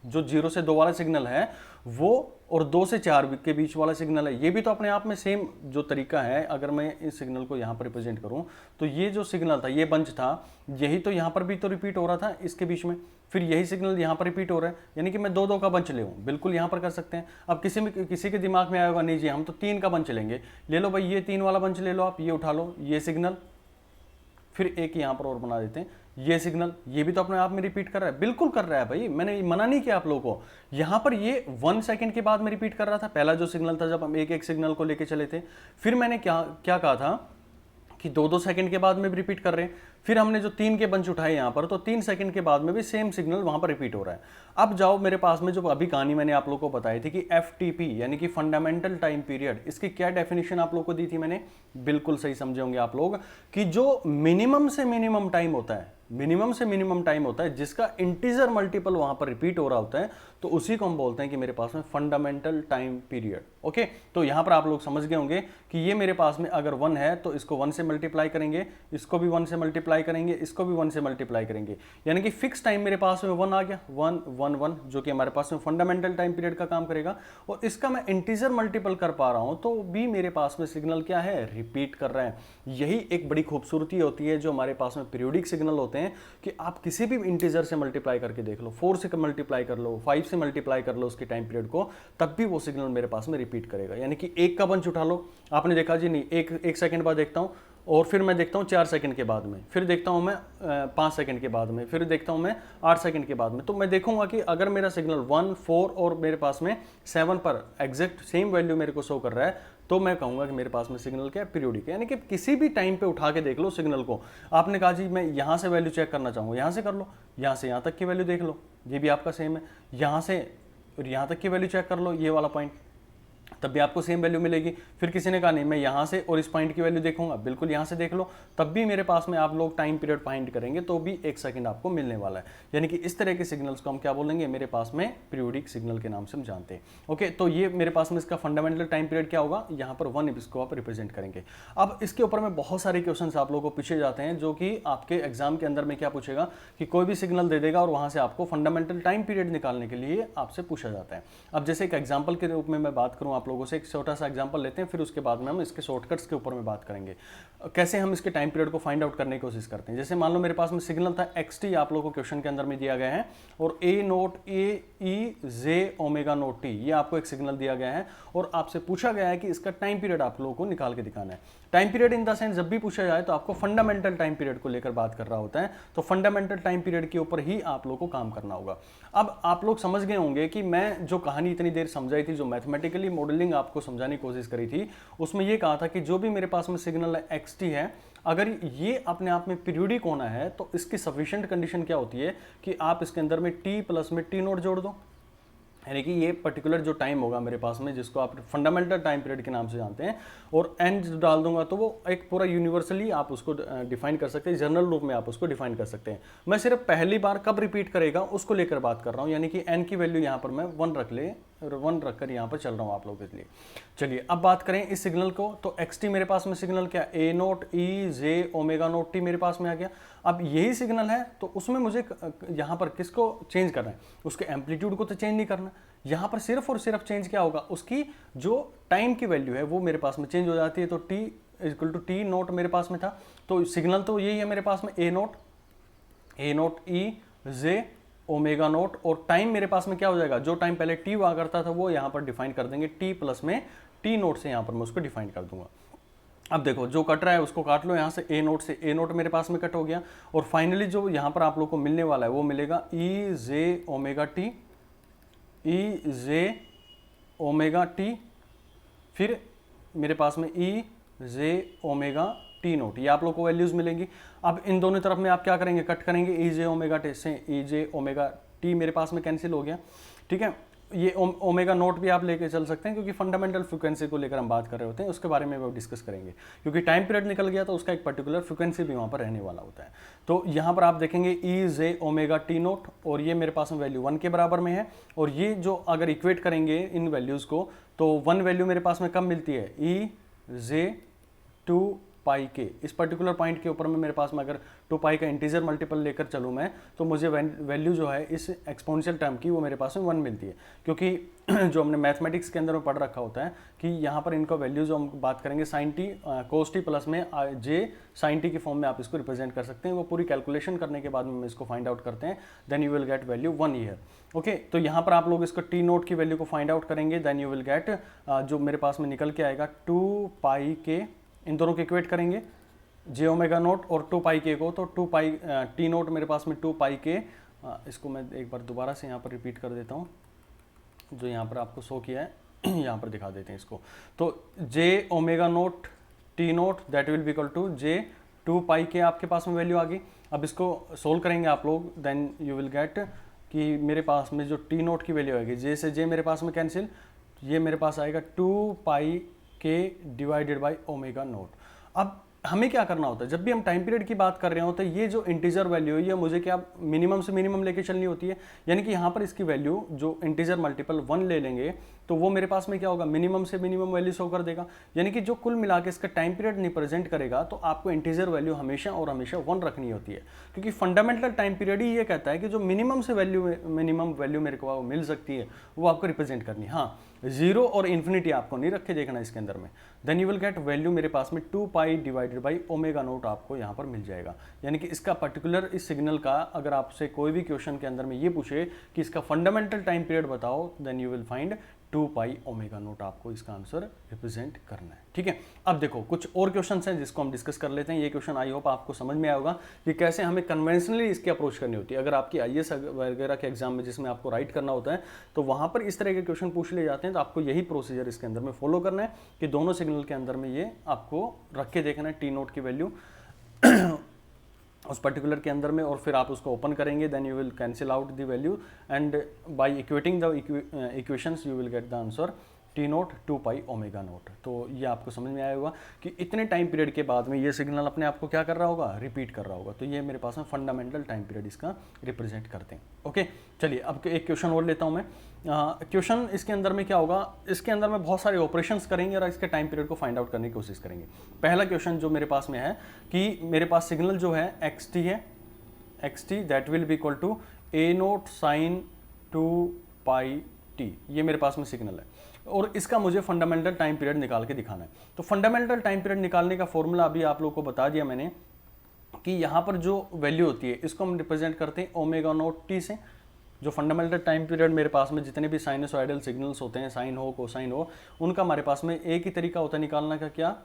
S1: जो 0 से 2 वाला सिग्नल है वो और 2 से 4 के बीच वाला सिग्नल है, ये भी तो अपने आप में सेम जो तरीका है। अगर मैं इस सिग्नल को यहाँ पर रिप्रेजेंट करूँ तो ये जो सिग्नल था, ये बंच था, यही तो यहाँ पर भी तो रिपीट हो रहा था इसके बीच में, फिर यही सिग्नल यहाँ पर रिपीट हो रहा है, यानी कि मैं 2 का बंच ले लूँ, बिल्कुल यहाँ पर कर सकते हैं। अब किसी के दिमाग में आया होगा नहीं जी हम तो 3 का बंच लेंगे, ले लो भाई ये 3 वाला बंच ले लो, आप ये उठा लो ये सिग्नल, फिर एक यहाँ पर और बना देते हैं ये सिग्नल, ये भी तो अपने आप में रिपीट कर रहा है, बिल्कुल कर रहा है भाई, मैंने मना नहीं किया आप लोगों को। यहाँ पर ये 1 सेकंड के बाद में रिपीट कर रहा था, पहला जो सिग्नल था जब हम एक एक सिग्नल को लेके चले थे, फिर मैंने क्या कहा था कि 2 सेकंड के बाद में भी रिपीट कर रहे हैं, फिर हमने जो 3 के बंच उठाए यहाँ पर, तो 3 सेकंड के बाद में भी सेम सिग्नल वहाँ पर रिपीट हो रहा है। अब जाओ मेरे पास में जो अभी कहानी मैंने आप लोगों को बताई थी कि FTP यानी कि फंडामेंटल टाइम पीरियड, इसकी क्या डेफिनेशन आप लोगों को दी थी मैंने, बिल्कुल सही समझे होंगे आप लोग कि जो मिनिमम से मिनिमम टाइम होता है, मिनिमम से मिनिमम टाइम होता है जिसका इंटीजर मल्टीपल वहां पर रिपीट हो रहा होता है, तो उसी को हम बोलते हैं कि मेरे पास में फंडामेंटल टाइम पीरियड। ओके, तो यहां पर आप लोग समझ गए होंगे कि ये मेरे पास में अगर 1 है तो इसको 1 से मल्टीप्लाई करेंगे, इसको भी 1 से मल्टीप्लाई करेंगे, इसको भी 1 से मल्टीप्लाई करेंगे, यानी कि फिक्स टाइम मेरे पास में 1 आ गया, 1 1 1, जो कि हमारे पास में फंडामेंटल टाइम पीरियड का काम करेगा। और इसका मैं इंटीजर मल्टीपल कर पा रहा हूं तो भी मेरे पास में सिग्नल क्या है, रिपीट कर रहा है। यही एक बड़ी खूबसूरती होती है जो हमारे पास में पीरियोडिक सिग्नल होते हैं कि आप किसी भी इंटीजर से मल्टीप्लाई करके देख लो, 4 से मल्टीप्लाई कर लो, 5 से मल्टीप्लाई कर लो उसके टाइम पीरियड को, तब भी वो सिग्नल मेरे पास में रिपीट करेगा। यानी कि 1 का बंच उठा लो, आपने देखा जी नहीं, एक सेकंड बाद देखता हूँ और फिर मैं देखता हूँ 4 सेकंड के बाद में, फिर देखता हूँ मैं 5 सेकंड के बाद में, फिर देखता हूँ मैं 8 सेकंड के बाद में, तो मैं देखूंगा कि अगर मेरा सिग्नल 1 4 और मेरे पास में 7 पर एग्जैक्ट सेम वैल्यू मेरे को शो कर रहा है, तो मैं कहूंगा कि मेरे पास में सिग्नल क्या है, पीरियोडिक है। यानी कि किसी भी टाइम पे उठा के देख लो सिग्नल को, आपने कहा जी मैं यहाँ से वैल्यू चेक करना चाहूँगा, यहाँ से कर लो, यहाँ से यहाँ तक की वैल्यू देख लो, ये भी आपका सेम है, यहाँ से और यहाँ तक की वैल्यू चेक कर लो, ये वाला पॉइंट, तब भी आपको सेम वैल्यू मिलेगी। फिर किसी ने कहा नहीं मैं यहाँ से और इस पॉइंट की वैल्यू देखूंगा, बिल्कुल यहाँ से देख लो, तब भी मेरे पास में आप लोग टाइम पीरियड फाइंड करेंगे तो भी 1 सेकंड आपको मिलने वाला है। यानी कि इस तरह के सिग्नल्स को हम क्या बोलेंगे, मेरे पास में पीरियोडिक सिग्नल के नाम से हम जानते हैं। ओके, तो ये मेरे पास में इसका फंडामेंटल टाइम पीरियड क्या होगा, यहाँ पर 1 इसको आप रिप्रेजेंट करेंगे। अब इसके ऊपर में बहुत सारे क्वेश्चन आप लोगों को पूछे जाते हैं जो कि आपके एग्जाम के अंदर में क्या पूछेगा कि कोई भी सिग्नल दे देगा और वहां से आपको फंडामेंटल टाइम पीरियड निकालने के लिए आपसे पूछा जाता है। अब जैसे एक एग्जाम्पल के रूप में मैं बात करूँ आप लोगों से एक छोटा सा एग्जांपल लेते हैं, फिर उसके बाद में हम इसके शॉर्टकट्स के ऊपर में बात करेंगे, कैसे हम इसके टाइम पीरियड को फाइंड आउट करने की कोशिश करते हैं। जैसे मान लो मेरे पास में सिग्नल था xt, आप लोगों को क्वेश्चन के अंदर में दिया गया है, और a note A E J omega naught T, ये आपको एक सिग्नल दिया गया है और आपसे पूछा गया है कि इसका टाइम पीरियड आप लोगों को निकाल के दिखाना है। Time period in the sense जब भी पूछा जाए तो आपको फंडामेंटल टाइम पीरियड को लेकर बात कर रहा होता है, तो फंडामेंटल टाइम पीरियड के ऊपर ही आप लोग को काम करना होगा। अब आप लोग समझ गए होंगे कि मैं जो कहानी इतनी देर समझाई थी, जो मैथमेटिकली मॉडलिंग आपको समझाने की कोशिश करी थी, उसमें यह कहा था कि जो भी मेरे पास में सिग्नल xt है, अगर ये अपने आप में पीरियोडिक होना है तो इसकी सफिशिएंट कंडीशन क्या होती है कि आप इसके अंदर में t प्लस में t नोट जोड़ दो, यानी कि ये पर्टिकुलर जो टाइम होगा मेरे पास में, जिसको आप फंडामेंटल टाइम पीरियड के नाम से जानते हैं, और n डाल दूंगा तो वो एक पूरा यूनिवर्सली आप उसको डिफाइन कर सकते हैं, जनरल रूप में आप उसको डिफाइन कर सकते हैं। मैं सिर्फ पहली बार कब रिपीट करेगा उसको लेकर बात कर रहा हूं, यानी कि n की वैल्यू यहां पर मैं 1 रखकर यहां पर चल रहा हूं आप लोगों के लिए। चलिए अब बात करें इस सिग्नल को, तो xt मेरे पास में सिग्नल क्या, a note E J omega naught T मेरे पास में आ गया। अब यही सिग्नल है तो उसमें मुझे यहां पर किसको चेंज करना है, उसके एम्पलीट्यूड को तो चेंज नहीं करना, यहां पर सिर्फ और सिर्फ चेंज क्या होगा, उसकी जो टाइम की वैल्यू है वो मेरे पास में चेंज हो जाती है। तो t equal to T naught मेरे पास में था, तो सिग्नल तो यही है मेरे पास में a note E J omega note, और टाइम मेरे पास में क्या हो जाएगा, जो टाइम पहले t हुआ करता था वो यहां पर डिफाइन कर देंगे t प्लस में t नोट से, यहां पर मैं उसको डिफाइन कर दूंगा। अब देखो जो कट रहा है उसको काट लो, यहाँ से a नोट से a नोट मेरे पास में कट हो गया, और फाइनली जो यहाँ पर आप लोग को मिलने वाला है वो मिलेगा ई जे ओमेगा टी, ई जे ओमेगा टी, फिर मेरे पास में ई जे ओमेगा टी नोट, ये आप लोग को वैल्यूज मिलेंगी। अब इन दोनों तरफ में आप क्या करेंगे, कट करेंगे, ई जे ओमेगा टी से ई जे ओमेगा टी मेरे पास में कैंसिल हो गया, ठीक है। ये ओमेगा नोट भी आप लेके चल सकते हैं, क्योंकि फंडामेंटल फ्रीक्वेंसी को लेकर हम बात कर रहे होते हैं, उसके बारे में वो डिस्कस करेंगे, क्योंकि टाइम पीरियड निकल गया तो उसका एक पर्टिकुलर फ्रीक्वेंसी भी वहाँ पर रहने वाला होता है। तो यहाँ पर आप देखेंगे ई जे ओमेगा टी नोट, और ये मेरे पास में वैल्यू 1 के बराबर में है, और ये जो अगर इक्वेट करेंगे इन वैल्यूज़ को तो 1 वैल्यू मेरे पास में कब मिलती है, ई जे 2 पाई के, इस पर्टिकुलर पॉइंट के ऊपर में मेरे पास में अगर 2 पाई का इंटीजर मल्टीपल लेकर चलूँ मैं, तो मुझे वैल्यू जो है इस एक्सपोनेंशियल टर्म की वो मेरे पास में 1 मिलती है, क्योंकि जो हमने मैथमेटिक्स के अंदर में पढ़ रखा होता है कि यहाँ पर इनका वैल्यू जो हम बात करेंगे sign T cos t plus में जे साइन टी की फॉर्म में आप इसको रिप्रेजेंट कर सकते हैं। वो पूरी कैलकुलेशन करने के बाद में इसको फाइंड आउट करते हैं, then you will get value 1 year. Okay, तो यहाँ पर आप लोग इसको टी नोट की वैल्यू को फाइंड आउट करेंगे, देन यू विल गेट जो मेरे पास में निकल के आएगा 2 पाई के, इन दोनों को इक्वेट करेंगे जे ओमेगा नोट और 2 पाई के को, तो 2 पाई टी नोट मेरे पास में 2 पाई के, इसको मैं एक बार दोबारा से यहाँ पर रिपीट कर देता हूँ, जो यहाँ पर आपको शो किया है यहाँ पर दिखा देते हैं इसको। तो J omega naught T naught that will be equal to J 2 pi के आपके पास में वैल्यू आ गई। अब इसको सोल्व करेंगे आप लोग, देन यू विल गेट कि मेरे पास में जो टी नोट की वैल्यू आएगी, जे से जे मेरे पास में कैंसिल, ये मेरे पास आएगा 2 पाई के डिवाइडेड बाई ओमेगा नोट। अब हमें क्या करना होता है, जब भी हम टाइम पीरियड की बात कर रहे होते हैं, ये जो इंटीजर वैल्यू है ये मुझे क्या मिनिमम से मिनिमम लेके चलनी होती है, यानी कि यहाँ पर इसकी वैल्यू जो इंटीजर मल्टीपल 1 ले लेंगे तो वो मेरे पास में क्या होगा, मिनिमम से मिनिमम वैल्यू शो कर देगा, यानी कि जो कुल मिला के इसका टाइम पीरियड रिप्रेजेंट करेगा, तो आपको इंटीजर वैल्यू हमेशा और हमेशा 1 रखनी होती है, क्योंकि फंडामेंटल टाइम पीरियड ही ये कहता है कि जो मिनिमम वैल्यू मेरे को मिल सकती है वो आपको रिप्रेजेंट करनी है। हाँ, 0 और इन्फिनिटी आपको नहीं रखे देखना इसके अंदर में, then you will get value मेरे पास में 2 pi divided by omega naught आपको यहाँ पर मिल जाएगा। यानी कि इसका पर्टिकुलर इस सिग्नल का अगर आपसे कोई भी क्वेश्चन के अंदर में ये पूछे कि इसका फंडामेंटल टाइम पीरियड बताओ, then you will find 2 pi omega naught आपको इसका आंसर रिप्रेजेंट करना है। ठीक है, अब देखो कुछ और क्वेश्चंस हैं जिसको हम डिस्कस कर लेते हैं। ये क्वेश्चन आई होप आपको समझ में आया होगा कि कैसे हमें कन्वेंशनली इसकी अप्रोच करनी होती है। अगर आपकी आईएएस वगैरह के एग्जाम में जिसमें आपको राइट करना होता है तो वहां पर इस तरह के क्वेश्चन पूछ ले जाते हैं, तो आपको यही प्रोसीजर इसके अंदर में फॉलो करना है कि दोनों सिग्नल के अंदर में ये आपको रख के देखना है टी नोट की वैल्यू उस पर्टिकुलर के अंदर में, और फिर आप उसको ओपन करेंगे, then you will cancel out the value and by equating the equations you will get the answer T naught 2 pi omega naught. तो ये आपको समझ में आया होगा कि इतने टाइम पीरियड के बाद में ये सिग्नल अपने आप को क्या कर रहा होगा, रिपीट कर रहा होगा। तो ये मेरे पास में फंडामेंटल टाइम पीरियड इसका रिप्रेजेंट करते हैं। ओके, चलिए अब एक क्वेश्चन और लेता हूँ मैं। क्वेश्चन इसके अंदर में क्या होगा, इसके अंदर में बहुत सारे ऑपरेशंस करेंगे और इसके टाइम पीरियड को फाइंड आउट करने की कोशिश करेंगे। पहला क्वेश्चन जो मेरे पास में है कि मेरे पास सिग्नल जो है एक्स टी है, X T that will be equal to A naught sine 2 pi T, ये मेरे पास में सिग्नल है। और इसका मुझे फंडामेंटल टाइम पीरियड निकाल के दिखाना है। तो फंडामेंटल टाइम पीरियड निकालने का फॉर्मूला अभी आप लोगों को बता दिया मैंने कि यहाँ पर जो वैल्यू होती है इसको हम रिप्रेजेंट करते हैं ओमेगा नॉट टी से। जो फंडामेंटल टाइम पीरियड मेरे पास में जितने भी साइनसोइडल सिग्नल्स होते हैं, साइन हो कोसाइन हो, उनका हमारे पास में एक ही तरीका होता है निकालने का, क्या,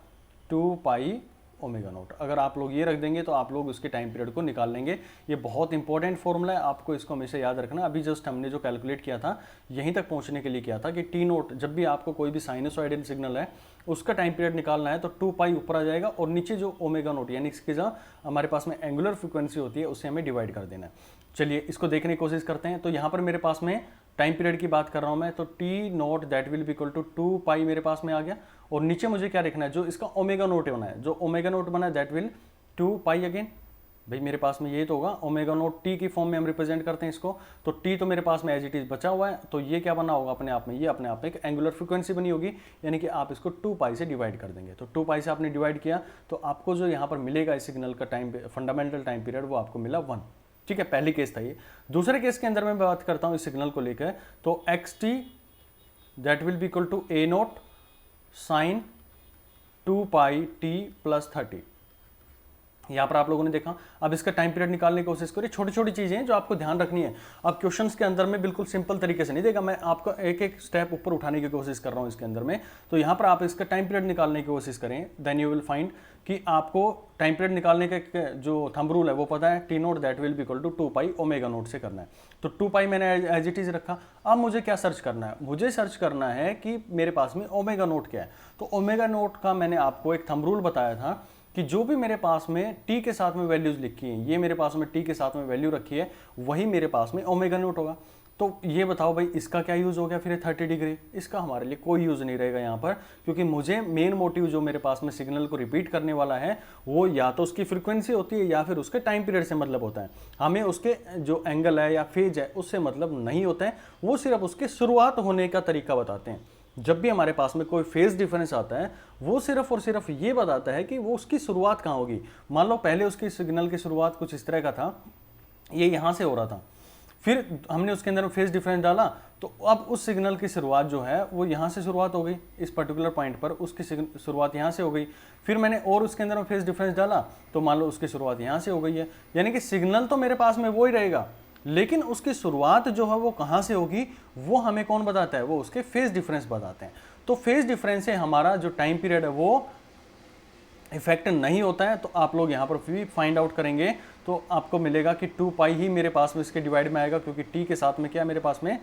S1: 2 पाई ओमेगा नोट। अगर आप लोग ये रख देंगे तो आप लोग उसके टाइम पीरियड को निकाल लेंगे। ये बहुत इंपॉर्टेंट फॉर्मूला है, आपको इसको हमेशा याद रखना। अभी जस्ट हमने जो कैलकुलेट किया था यहीं तक पहुंचने के लिए किया था कि टी नोट, जब भी आपको कोई भी साइनसोइडल सिग्नल है उसका टाइम पीरियड निकालना है तो 2 पाई ऊपर आ जाएगा और नीचे जो ओमेगा नोट यानी इसकी जो हमारे पास में एंगुलर फ्रिक्वेंसी होती है उससे हमें डिवाइड कर देना है। चलिए इसको देखने की कोशिश करते हैं। तो यहाँ पर मेरे पास में टाइम पीरियड की बात कर रहा हूँ मैं, तो T naught that will be equal to 2 pi मेरे पास में आ गया। और नीचे मुझे क्या लिखना है, जो इसका ओमेगा नोट बना है, जो ओमेगा नोट बना है दैट विल 2 पाई अगेन। भाई मेरे पास में ये तो होगा ओमेगा नोट टी की फॉर्म में हम रिप्रेजेंट करते हैं इसको, तो टी तो मेरे पास में एज इट इज बचा हुआ है, तो ये क्या बना होगा अपने आप में, ये अपने आप में एक एंगुलर फ्रीक्वेंसी बनी होगी, यानी कि आप इसको 2 पाई से डिवाइड कर देंगे। तो 2 पाई से आपने डिवाइड किया तो आपको जो यहाँ पर मिलेगा इस सिग्नल का टाइम फंडामेंटल टाइम पीरियड वो आपको मिला 1। ठीक है, पहली केस था ये। दूसरे केस के अंदर मैं बात करता हूँ इस सिग्नल को लेकर, तो X T that will be equal to A naught sine 2 pi T plus 30। यहाँ पर आप लोगों ने देखा। अब इसका टाइम पीरियड निकालने की कोशिश करिए। छोटी छोटी चीजें हैं जो आपको ध्यान रखनी है। अब क्वेश्चंस के अंदर में बिल्कुल सिंपल तरीके से नहीं देगा, मैं आपको एक एक स्टेप ऊपर उठाने की कोशिश कर रहा हूँ इसके अंदर में। तो यहाँ पर आप इसका टाइम पीरियड निकालने की कोशिश करें, देन यू विल फाइंड कि आपको टाइम पीरियड निकालने का जो थंब रूल है वो पता है, T naught that will be equal to 2 pi omega naught से करना है। तो 2 पाई मैंने एज इट इज रखा। अब मुझे क्या सर्च करना है, मुझे सर्च करना है कि मेरे पास में ओमेगा नोट क्या है। तो ओमेगा नोट का मैंने आपको एक थंब रूल बताया था कि जो भी मेरे पास में टी के साथ में वैल्यूज लिखी हैं, ये मेरे पास में टी के साथ में वैल्यू रखी है, वही मेरे पास में ओमेगा नोट होगा। तो ये बताओ भाई इसका क्या यूज हो गया फिर 30 डिग्री। इसका हमारे लिए कोई यूज नहीं रहेगा यहाँ पर, क्योंकि मुझे मेन मोटिव जो मेरे पास में सिग्नल को रिपीट करने वाला है वो या तो उसकी फ्रीक्वेंसी होती है या फिर उसके टाइम पीरियड से मतलब होता है। हमें उसके जो एंगल है या फेज है उससे मतलब नहीं होता है, वो सिर्फ उसके शुरुआत होने का तरीका बताते हैं। जब भी हमारे पास में कोई फेज डिफरेंस आता है वो सिर्फ और सिर्फ ये बताता है कि वो उसकी शुरुआत कहाँ होगी। मान लो पहले उसकी सिग्नल की शुरुआत कुछ इस तरह का था, ये यहाँ से हो रहा था, फिर हमने उसके अंदर फेज डिफरेंस डाला, तो अब उस सिग्नल की शुरुआत जो है वो यहाँ से शुरुआत हो गई, इस पर्टिकुलर पॉइंट पर उसकी शुरुआत यहाँ से हो गई। फिर मैंने और उसके अंदर फेज डिफरेंस डाला तो मान लो उसकी शुरुआत यहाँ से हो गई है। यानी कि सिग्नल तो मेरे पास में वो ही रहेगा, लेकिन उसकी शुरुआत जो है वो कहाँ से होगी वो हमें कौन बताता है, वो उसके फेज डिफरेंस बताते हैं। तो फेज डिफरेंस से हमारा जो टाइम पीरियड है वो इफेक्ट नहीं होता है। तो आप लोग यहाँ पर भी फाइंड आउट करेंगे तो आपको मिलेगा कि 2 पाई ही मेरे पास में इसके डिवाइड में आएगा, क्योंकि टी के साथ में क्या मेरे पास में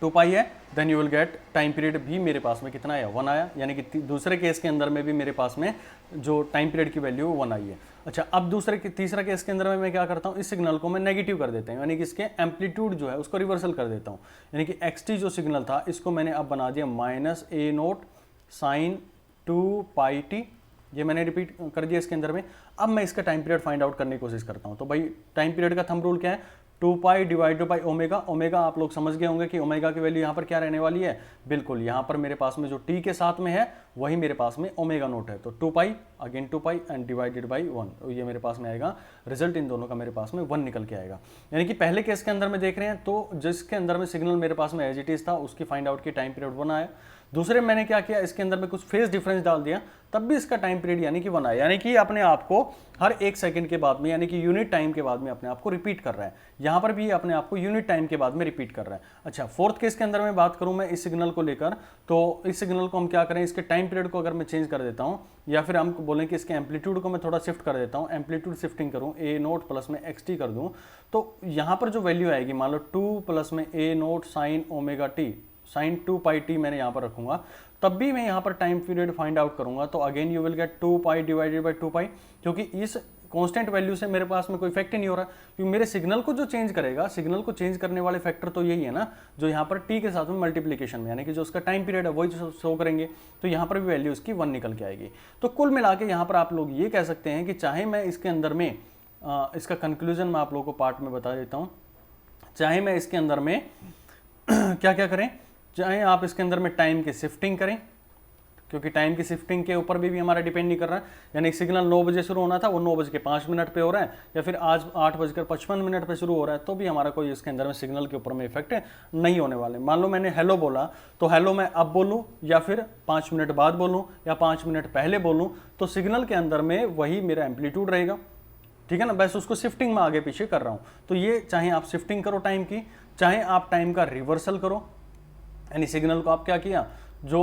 S1: 2 पाई है। Then you will get time period भी मेरे पास में कितना आया, 1 आया। यानी कि दूसरे केस के अंदर में भी मेरे पास में जो टाइम पीरियड की वैल्यू 1 आई है। अच्छा, अब तीसरा केस के अंदर में मैं क्या करता हूँ, इस सिग्नल को मैं नेगेटिव कर देता हूँ, यानी कि इसके एम्पलीट्यूड जो है उसको रिवर्सल कर देता हूँ। यानी कि एक्स टी जो सिग्नल था इसको मैंने अब बना दिया माइनस ए नोट साइन 2 पाई टी। ये मैंने रिपीट कर दिया इसके अंदर में। अब मैं इसका टाइम पीरियड फाइंड आउट करने की कोशिश करता हूँ। तो भाई टाइम पीरियड का थंब रूल क्या है, 2 pi divided by omega. Omega आप लोग समझ गए होंगे कि ओमेगा की वैल्यू यहाँ पर क्या रहने वाली है, बिल्कुल यहाँ पर मेरे पास में जो टी के साथ में है वही मेरे पास में ओमेगा नोट है। तो 2 पाई again 2 pi and divided by 1, ये मेरे पास में आएगा। रिजल्ट इन दोनों का मेरे पास में 1 निकल के आएगा। यानी कि पहले केस के अंदर में देख रहे हैं तो जिसके अंदर में सिग्नल मेरे पास में एज इट इज था उसकी फाइंड आउट की टाइम पीरियड 1 आया। दूसरे मैंने क्या किया, इसके अंदर में कुछ फेज डिफरेंस डाल दिया, तब भी इसका टाइम पीरियड यानी कि 1 आया। यानी कि अपने आप को हर 1 सेकंड के बाद में यानी कि यूनिट टाइम के बाद में अपने आप को रिपीट कर रहा है। यहाँ पर भी अपने आप को यूनिट टाइम के बाद में रिपीट कर रहा है। अच्छा, फोर्थ केस के अंदर में बात करूं मैं इस सिग्नल को लेकर, तो इस सिग्नल को हम क्या करें, इसके टाइम पीरियड को अगर मैं चेंज कर देता हूं या फिर हम बोलें कि इसके एम्पलीट्यूड को मैं थोड़ा शिफ्ट कर देता हूं, एम्पलीट्यूड शिफ्टिंग करूं, ए नोट प्लस में एक्स टी कर दूं, तो यहाँ पर जो वैल्यू आएगी मान लो 2 प्लस में A naught sine omega T, sine 2 pi T मैंने यहाँ पर रखूंगा, तब भी मैं यहाँ पर टाइम पीरियड फाइंड आउट करूंगा। तो again you will gate 2 pi divided by 2 pi, क्योंकि इस कांस्टेंट वैल्यू से मेरे पास में कोई इफेक्ट ही नहीं हो रहा, क्योंकि मेरे सिग्नल को जो चेंज करेगा, सिग्नल को चेंज करने वाले फैक्टर तो यही है ना, जो यहाँ पर टी के साथ में मल्टीप्लीकेशन में यानी कि जो उसका टाइम पीरियड है वही शो करेंगे। तो यहाँ पर भी वैल्यू इसकी 1 निकल के आएगी। तो कुल मिला के यहाँ पर आप लोग ये कह सकते हैं कि चाहे मैं इसके अंदर में इसका कंक्लूजन मैं आप लोगों को पार्ट में बता देता हूँ, चाहे मैं इसके अंदर में क्या क्या करें, चाहे आप इसके अंदर में टाइम की शिफ्टिंग करें, क्योंकि टाइम की शिफ्टिंग के ऊपर भी हमारा डिपेंड नहीं कर रहा है। यानी सिग्नल 9 बजे शुरू होना था, वो 9:05 पे हो रहा है, या फिर आज 8:55 पे शुरू हो रहा है, तो भी हमारा कोई इसके अंदर में सिग्नल के ऊपर में इफेक्ट नहीं होने वाले। मान लो मैंने हेलो बोला, तो हेलो मैं अब बोलूँ या फिर 5 मिनट बाद बोलूँ या 5 मिनट पहले बोलूँ, तो सिग्नल के अंदर में वही मेरा एम्पलीट्यूड रहेगा, ठीक है ना। बस उसको शिफ्टिंग में आगे पीछे कर रहा हूँ। तो ये चाहे आप शिफ्टिंग करो टाइम की, चाहे आप टाइम का रिवर्सल करो, यानी सिग्नल को आप क्या किया, जो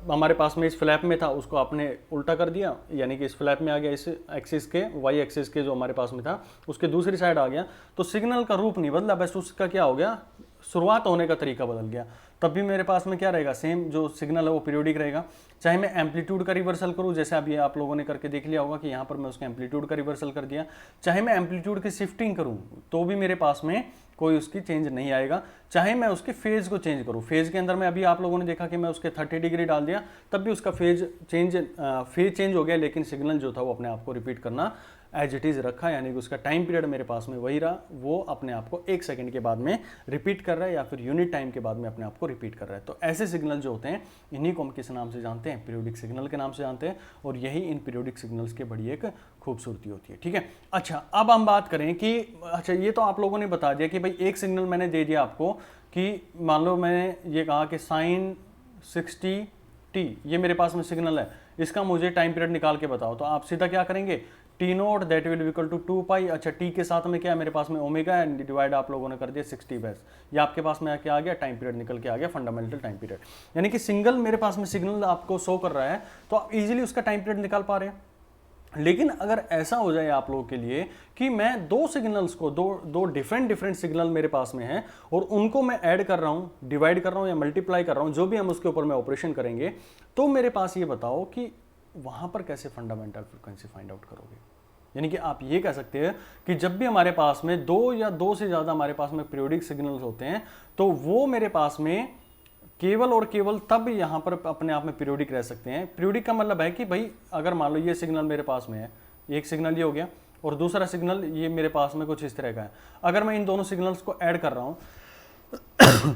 S1: हमारे पास में इस फ्लैप में था उसको आपने उल्टा कर दिया, यानी कि इस फ्लैप में आ गया, इस एक्सिस के वाई एक्सिस के जो हमारे पास में था उसके दूसरी साइड आ गया, तो सिग्नल का रूप नहीं बदला, बस उसका क्या हो गया, शुरुआत होने का तरीका बदल गया। तब भी मेरे पास में क्या रहेगा, सेम जो सिग्नल है वो पीरियोडिक रहेगा। चाहे मैं एम्पलीट्यूड का रिवर्सल करूं, जैसे अभी आप लोगों ने करके देख लिया होगा कि यहाँ पर मैं उसके एम्पलीट्यूड का रिवर्सल कर दिया, चाहे मैं एम्पलीट्यूड की शिफ्टिंग करूं तो भी मेरे पास में कोई उसकी चेंज नहीं आएगा। चाहे मैं उसके फेज को चेंज करूं, फेज के अंदर में अभी आप लोगों ने देखा कि मैं उसके 30 डिग्री डाल दिया, तब भी उसका फेज चेंज हो गया, लेकिन सिग्नल जो था वो अपने आप को रिपीट करना एज इट इज़ रखा, यानी कि उसका टाइम पीरियड मेरे पास में वही रहा, वो अपने आप को 1 सेकंड के बाद में रिपीट कर रहा है या फिर यूनिट टाइम के बाद में अपने आप को रिपीट कर रहा है। तो ऐसे सिग्नल जो होते हैं इन्हीं को हम किस नाम से जानते हैं, पीरियोडिक सिग्नल के नाम से जानते हैं, और यही इन पीरियोडिक सिग्नल्स की बड़ी एक खूबसूरती होती है, ठीक है। अच्छा, अब हम बात करें कि अच्छा ये तो आप लोगों ने बता दिया कि भाई एक सिग्नल मैंने दे दिया आपको कि मान लो मैंने ये कहा कि sin 60t ये मेरे पास में सिग्नल है, इसका मुझे टाइम पीरियड निकाल के बताओ। तो आप सीधा क्या करेंगे, T naught that will equal to 2 pi, अच्छा टी के साथ में क्या है मेरे पास में ओमेगा है, डिवाइड आप लोगों ने कर दिया 60 बस, ये आपके पास में क्या आ गया, टाइम पीरियड निकल के आ गया, फंडामेंटल टाइम पीरियड। यानी कि सिंगल मेरे पास में सिग्नल आपको शो कर रहा है तो आप इजीली उसका टाइम पीरियड निकाल पा रहे हैं। लेकिन अगर ऐसा हो जाए आप लोगों के लिए कि मैं दो सिग्नल्स को दो डिफरेंट सिग्नल मेरे पास में हैं और उनको मैं ऐड कर रहा हूं, डिवाइड कर रहा हूं या मल्टीप्लाई कर रहा हूं, जो भी हम उसके ऊपर में ऑपरेशन करेंगे, तो मेरे पास ये बताओ कि वहां पर कैसे फंडामेंटल फ्रीक्वेंसी फाइंड आउट करोगे। यानी कि आप ये कह सकते हैं कि जब भी हमारे पास में दो या दो से ज्यादा हमारे पास में पीरियोडिक सिग्नल्स होते हैं तो वो मेरे पास में केवल और केवल तब यहां पर अपने आप में पीरियोडिक रह सकते हैं। पीरियोडिक का मतलब है कि भाई अगर मान लो ये सिग्नल मेरे पास में है, एक सिग्नल ये हो गया और दूसरा सिग्नल ये मेरे पास में कुछ इस तरह का है, अगर मैं इन दोनों सिग्नल्स को ऐड कर रहा हूं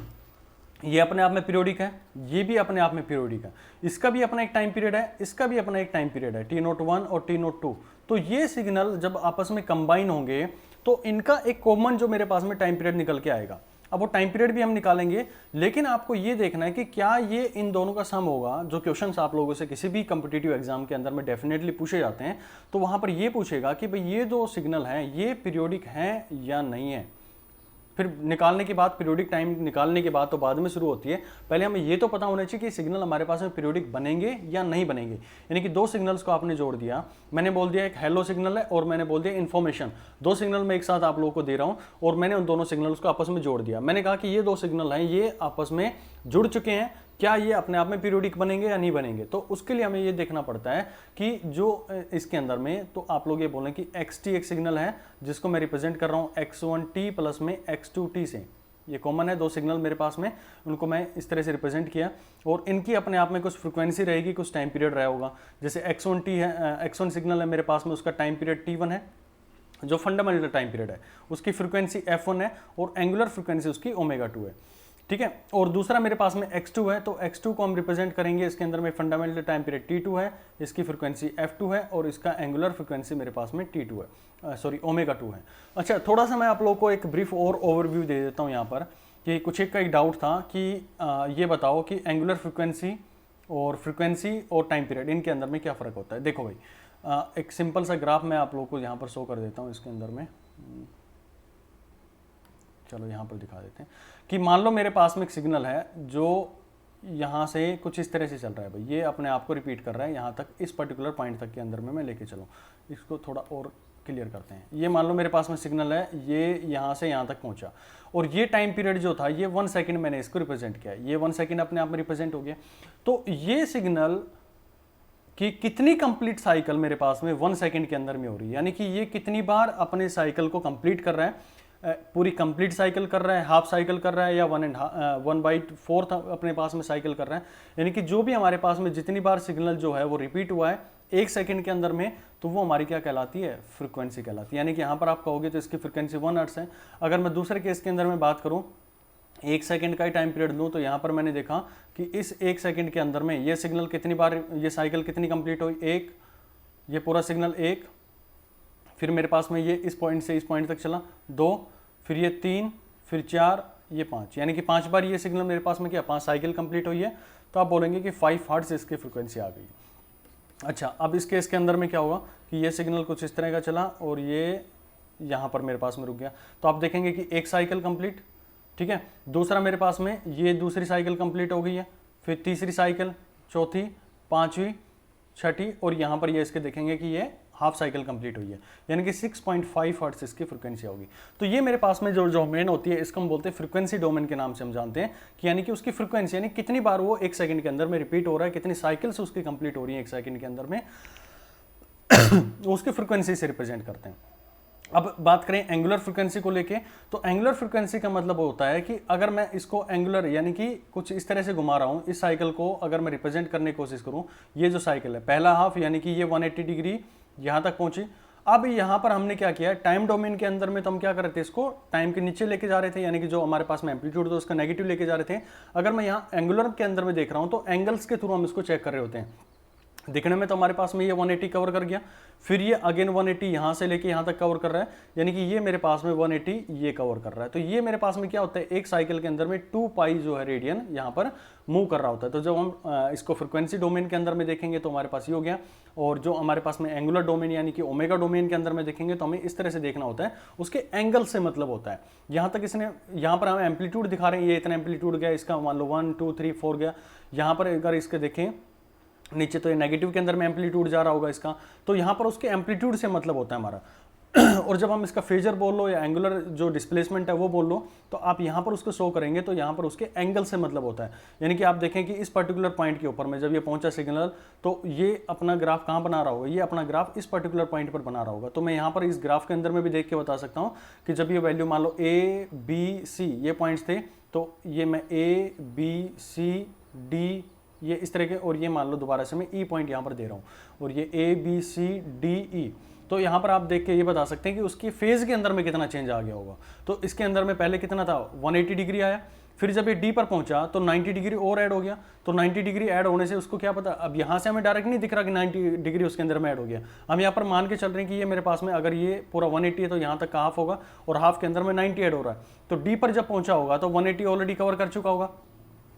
S1: ये अपने आप में पीरियोडिक है, ये भी अपने आप में पीरियोडिक है, इसका भी अपना एक टाइम पीरियड है, इसका भी अपना एक टाइम पीरियड है, T01 और T02। तो ये सिग्नल जब आपस में कंबाइन होंगे तो इनका एक कॉमन जो मेरे पास में टाइम पीरियड निकल के आएगा। अब वो टाइम पीरियड भी हम निकालेंगे, लेकिन आपको ये देखना है कि क्या ये इन दोनों का सम होगा। जो क्वेश्चंस आप लोगों से किसी भी कॉम्पिटिटिव एग्जाम के अंदर में डेफिनेटली पूछे जाते हैं, तो वहां पर ये पूछेगा कि भाई ये दो सिग्नल हैं ये पीरियोडिक हैं या नहीं है। फिर निकालने के बाद, पीरियोडिक टाइम निकालने के बाद तो बाद में शुरू होती है, पहले हमें ये तो पता होना चाहिए कि सिग्नल हमारे पास में पीरियोडिक बनेंगे या नहीं बनेंगे। यानी कि दो सिग्नल्स को आपने जोड़ दिया, मैंने बोल दिया एक हेलो सिग्नल है और मैंने बोल दिया इन्फॉर्मेशन, दो सिग्नल मैं एक साथ आप लोगों को दे रहा हूं और मैंने उन दोनों सिग्नल्स को आपस में जोड़ दिया। मैंने कहा कि ये दो सिग्नल हैं ये आपस में जुड़ चुके हैं, क्या ये अपने आप में पीरियोडिक बनेंगे या नहीं बनेंगे। तो उसके लिए हमें ये देखना पड़ता है कि जो इसके अंदर में, तो आप लोग ये बोलें कि xt एक सिग्नल है जिसको मैं रिप्रेजेंट कर रहा हूं x1t प्लस में x2t से, ये कॉमन है दो सिग्नल मेरे पास में, उनको मैं इस तरह से रिप्रेजेंट किया और इनकी अपने आप में कुछ फ्रिक्वेंसी रहेगी, कुछ टाइम पीरियड रहा होगा। जैसे x1t है, x1 सिग्नल है मेरे पास में, उसका टाइम पीरियड t1 है जो फंडामेंटल टाइम पीरियड है, उसकी फ्रिक्वेंसी f1 है और एंगुलर फ्रिक्वेंसी उसकी ω2 है, ठीक है। और दूसरा मेरे पास में x2 है, तो x2 को हम रिप्रेजेंट करेंगे, इसके अंदर में फंडामेंटल टाइम पीरियड t2 है, इसकी फ्रिक्वेंसी f2 है और इसका एंगुलर फ्रिक्वेंसी मेरे पास में t2 है, सॉरी ω2 है। अच्छा, थोड़ा सा मैं आप लोगों को एक ब्रीफ और ओवरव्यू दे देता हूँ यहाँ पर कि कुछ एक का एक डाउट था कि ये बताओ कि एंगुलर फ्रिक्वेंसी और टाइम पीरियड इनके अंदर में क्या फ़र्क होता है। देखो भाई, एक सिंपल सा ग्राफ मैं आप लोगों को यहाँ पर शो कर देता हूँ इसके अंदर में, चलो यहाँ पर दिखा देते हैं कि मान लो मेरे पास में एक सिग्नल है जो यहाँ से कुछ इस तरह से चल रहा है, भाई ये अपने आप को रिपीट कर रहा है यहाँ तक, इस पर्टिकुलर पॉइंट तक के अंदर में मैं लेके चलूँ। इसको थोड़ा और क्लियर करते हैं। ये मान लो मेरे पास में सिग्नल है, ये यहाँ से यहाँ तक पहुँचा और ये टाइम पीरियड जो था ये 1 सेकेंड मैंने इसको रिप्रेजेंट किया, ये 1 सेकेंड अपने आप में रिप्रेजेंट हो गया। तो ये सिग्नल कि कितनी कंप्लीट साइकिल मेरे पास में 1 सेकेंड के अंदर में हो रही है, यानी कि ये कितनी बार अपने साइकिल को कंप्लीट कर रहा है, पूरी कंप्लीट साइकिल कर रहा है, हाफ साइकिल कर रहा है या 1/4 अपने पास में साइकिल कर रहा है। यानी कि जो भी हमारे पास में जितनी बार सिग्नल जो है वो रिपीट हुआ है 1 सेकेंड के अंदर में, तो वो हमारी क्या कहलाती है, फ्रिक्वेंसी कहलाती है। यानी कि यहाँ पर आप कहोगे तो इसकी फ्रिक्वेंसी 1 हर्ट्ज है। अगर मैं दूसरे केस के अंदर में बात करूँ, 1 सेकंड का ही टाइम पीरियड लूँ तो यहाँ पर मैंने देखा कि इस 1 सेकंड के अंदर में ये सिग्नल कितनी बार, ये साइकिल कितनी कंप्लीट हुई, 1, ये पूरा सिग्नल 1, फिर मेरे पास में ये इस पॉइंट से इस पॉइंट तक चला 2, फिर ये 3, फिर 4, ये 5, यानी कि 5 बार ये सिग्नल मेरे पास में क्या 5 साइकिल कंप्लीट हुई है। तो आप बोलेंगे कि 5 हर्ट्ज इसकी फ्रिक्वेंसी आ गई। अच्छा, अब इस केस के अंदर में क्या होगा कि ये सिग्नल कुछ इस तरह का चला और ये यहाँ पर मेरे पास में रुक गया। तो आप देखेंगे कि एक साइकिल कंप्लीट, ठीक है, दूसरा मेरे पास में ये दूसरी साइकिल कंप्लीट हो गई है, फिर तीसरी साइकिल, चौथी, पांचवी, छठी, और यहाँ पर ये इसके देखेंगे कि ये हाफ साइकिल कंप्लीट हुई है, यानी कि 6.5 हर्ट्ज इसकी फ्रिक्वेंसी होगी। तो ये मेरे पास में जो डोमेन होती है इसको हम बोलते हैं फ्रिक्वेंसी डोमेन के नाम से हम जानते हैं कि यानी कि उसकी फ्रिक्वेंसी यानी कितनी बार वो 1 सेकंड के अंदर में रिपीट हो रहा है, कितनी साइकिल्स उसकी कंप्लीट हो रही है 1 सेकंड के अंदर में उसकी फ्रिक्वेंसी से रिप्रेजेंट करते हैं। अब बात करें एंगुलर फ्रिक्वेंसी को लेके, तो एंगुलर फ्रिक्वेंसी का मतलब होता है कि अगर मैं इसको एंगुलर यानी कि कुछ इस तरह से घुमा रहा हूं, इस साइकिल को अगर मैं रिप्रेजेंट करने की कोशिश करूं, ये जो साइकिल है पहला हाफ यानी कि ये 180 डिग्री यहां तक पहुंची। अब यहां पर हमने क्या किया, टाइम डोमेन के अंदर में तो हम क्या कर रहे थे, इसको टाइम के नीचे लेके जा रहे थे, यानी कि जो हमारे पास में एम्पलीट्यूड था उसका नेगेटिव लेके जा रहे थे। अगर मैं यहाँ एंगुलर के अंदर में देख रहा हूं तो एंगल्स के थ्रू हम इसको चेक कर रहे होते हैं। दिखने में तो हमारे पास में ये 180 कवर कर गया, फिर ये अगेन 180 यहाँ से लेके यहाँ तक कवर कर रहा है, यानी कि ये मेरे पास में 180 ये कवर कर रहा है। तो ये मेरे पास में क्या होता है, एक साइकिल के अंदर में 2 पाई जो है रेडियन यहाँ पर मूव कर रहा होता है। तो जब हम इसको फ्रिक्वेंसी डोमेन के अंदर में देखेंगे तो हमारे पास ये हो गया, और जो हमारे पास में एंगुलर डोमेन यानी कि ओमेगा डोमेन के अंदर में देखेंगे तो हमें इस तरह से देखना होता है, उसके एंगल से मतलब होता है। यहाँ तक इसने, यहाँ पर हम एम्पलीट्यूड दिखा रहे हैं, ये इतना एम्पलीट्यूड गया, इसका मान लो 1 2 3 4 गया। यहाँ पर अगर इसके देखें नीचे तो ये नेगेटिव के अंदर में एम्पलीट्यूड जा रहा होगा इसका, तो यहाँ पर उसके एम्पलीट्यूड से मतलब होता है हमारा। और जब हम इसका फेजर बोल लो या एंगुलर जो डिस्प्लेसमेंट है वो बोल लो, तो आप यहाँ पर उसको शो करेंगे तो यहाँ पर उसके एंगल से मतलब होता है। यानी कि आप देखें कि इस पर्टिकुलर पॉइंट के ऊपर में जब ये पहुंचा सिग्नल, तो ये अपना ग्राफ कहाँ बना रहा होगा, ये अपना ग्राफ इस पर्टिकुलर पॉइंट पर बना रहा होगा। तो मैं यहाँ पर इस ग्राफ के अंदर में भी देख के बता सकता हूँ कि जब ये वैल्यू मान लो A B C ये पॉइंट्स थे, तो ये मैं A B C D ये इस तरह के, और ये मान लो दोबारा से मैं E पॉइंट यहाँ पर दे रहा हूँ, और ये A B C D E, तो यहाँ पर आप देख के ये बता सकते हैं कि उसकी फेज के अंदर में कितना चेंज आ गया होगा। तो इसके अंदर में पहले कितना था, 180 डिग्री आया, फिर जब ये D पर पहुंचा तो 90 डिग्री और ऐड हो गया। तो 90 डिग्री ऐड होने से उसको क्या पता, अब यहाँ से हमें डायरेक्ट नहीं दिख रहा कि 90 डिग्री उसके अंदर में ऐड हो गया। हम यहाँ पर मान के चल रहे हैं कि ये मेरे पास में अगर ये पूरा 180 है तो यहाँ तक का हाफ होगा, और हाफ के अंदर में 90 ऐड हो रहा है। तो D पर जब पहुंचा होगा तो 180 ऑलरेडी कवर कर चुका होगा,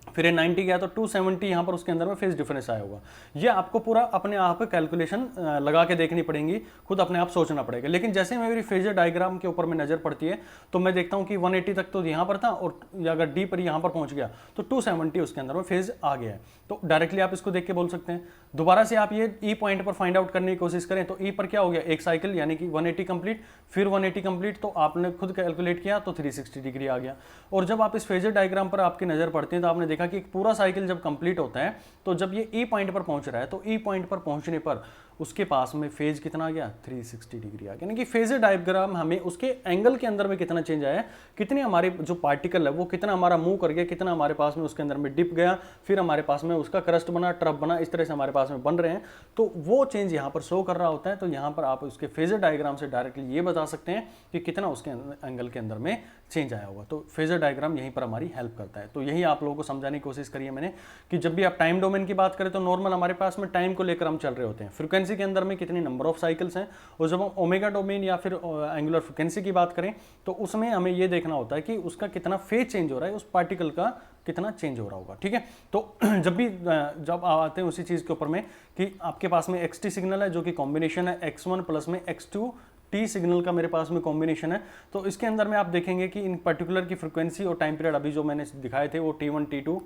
S1: फिर ये 90 गया तो 270 यहाँ पर उसके अंदर में फेज डिफरेंस आया होगा। ये आपको पूरा अपने आप कैलकुलेशन लगा के देखनी पड़ेगी, खुद अपने आप सोचना पड़ेगा। लेकिन जैसे मेरी फेजर डायग्राम के ऊपर में नजर पड़ती है तो मैं देखता हूँ कि 180 तक तो यहाँ पर था, और अगर डी पर यहाँ पर पहुँच गया तो 270 उसके अंदर में फेज आ गया है। तो डायरेक्टली आप इसको देख के बोल सकते हैं। दोबारा से आप ये ई पॉइंट पर फाइंड आउट करने की कोशिश करें तो ई पर क्या हो गया, एक साइकिल यानी कि 180 कंप्लीट, फिर 180 कंप्लीट, तो आपने खुद कैलकुलेट किया तो 360 डिग्री आ गया। और जब आप इस फेजर डायग्राम पर आपकी नजर पड़ती है तो आपने देखा कि पूरा साइकिल जब कंप्लीट होता है तो जब ये ई पॉइंट पर पहुंच रहा है तो ई पॉइंट पर पहुंचने पर उसके पास में फेज कितना आ गया, 360 डिग्री आ गया। यानी कि फेजर डायग्राम हमें उसके एंगल के अंदर में कितना चेंज आया, कितने हमारे जो पार्टिकल है वो कितना हमारा मूव कर गया, कितना हमारे पास में उसके अंदर में डिप गया, फिर हमारे पास में उसका क्रस्ट बना, ट्रफ बना, इस तरह से हमारे पास में बन रहे हैं। तो वो चेंज यहाँ पर शो कर रहा होता है। तो यहाँ पर आप उसके फेजर डायग्राम से डायरेक्टली ये बता सकते हैं कि कितना उसके एंगल के अंदर में चेंज आया होगा। तो फेजर डायग्राम यहीं पर हमारी हेल्प करता है। तो यही आप लोगों को समझाने की कोशिश करी है मैंने कि जब भी आप टाइम डोमेन की बात करें तो नॉर्मल हमारे पास में टाइम को लेकर हम चल रहे होते हैं, फ्रीक्वेंसी के अंदर में कितनी नंबर ऑफ साइकिल्स हैं, और जब हम ओमेगा डोमेन या फिर एंगुलर फ्रीक्वेंसी की बात करें तो उसमें हमें ये देखना होता है कि उसका कितना फेज चेंज हो रहा है, उस पार्टिकल का कितना चेंज हो रहा होगा। ठीक है, तो जब आते हैं उसी चीज के ऊपर में कि आपके पास में xt सिग्नल है जो कि कॉम्बिनेशन है x1 प्लस में x2 टी सिग्नल का मेरे पास में कॉम्बिनेशन है। तो इसके अंदर में आप देखेंगे कि इन पर्टिकुलर की फ्रीक्वेंसी और टाइम पीरियड अभी जो मैंने दिखाए थे वो t1 t2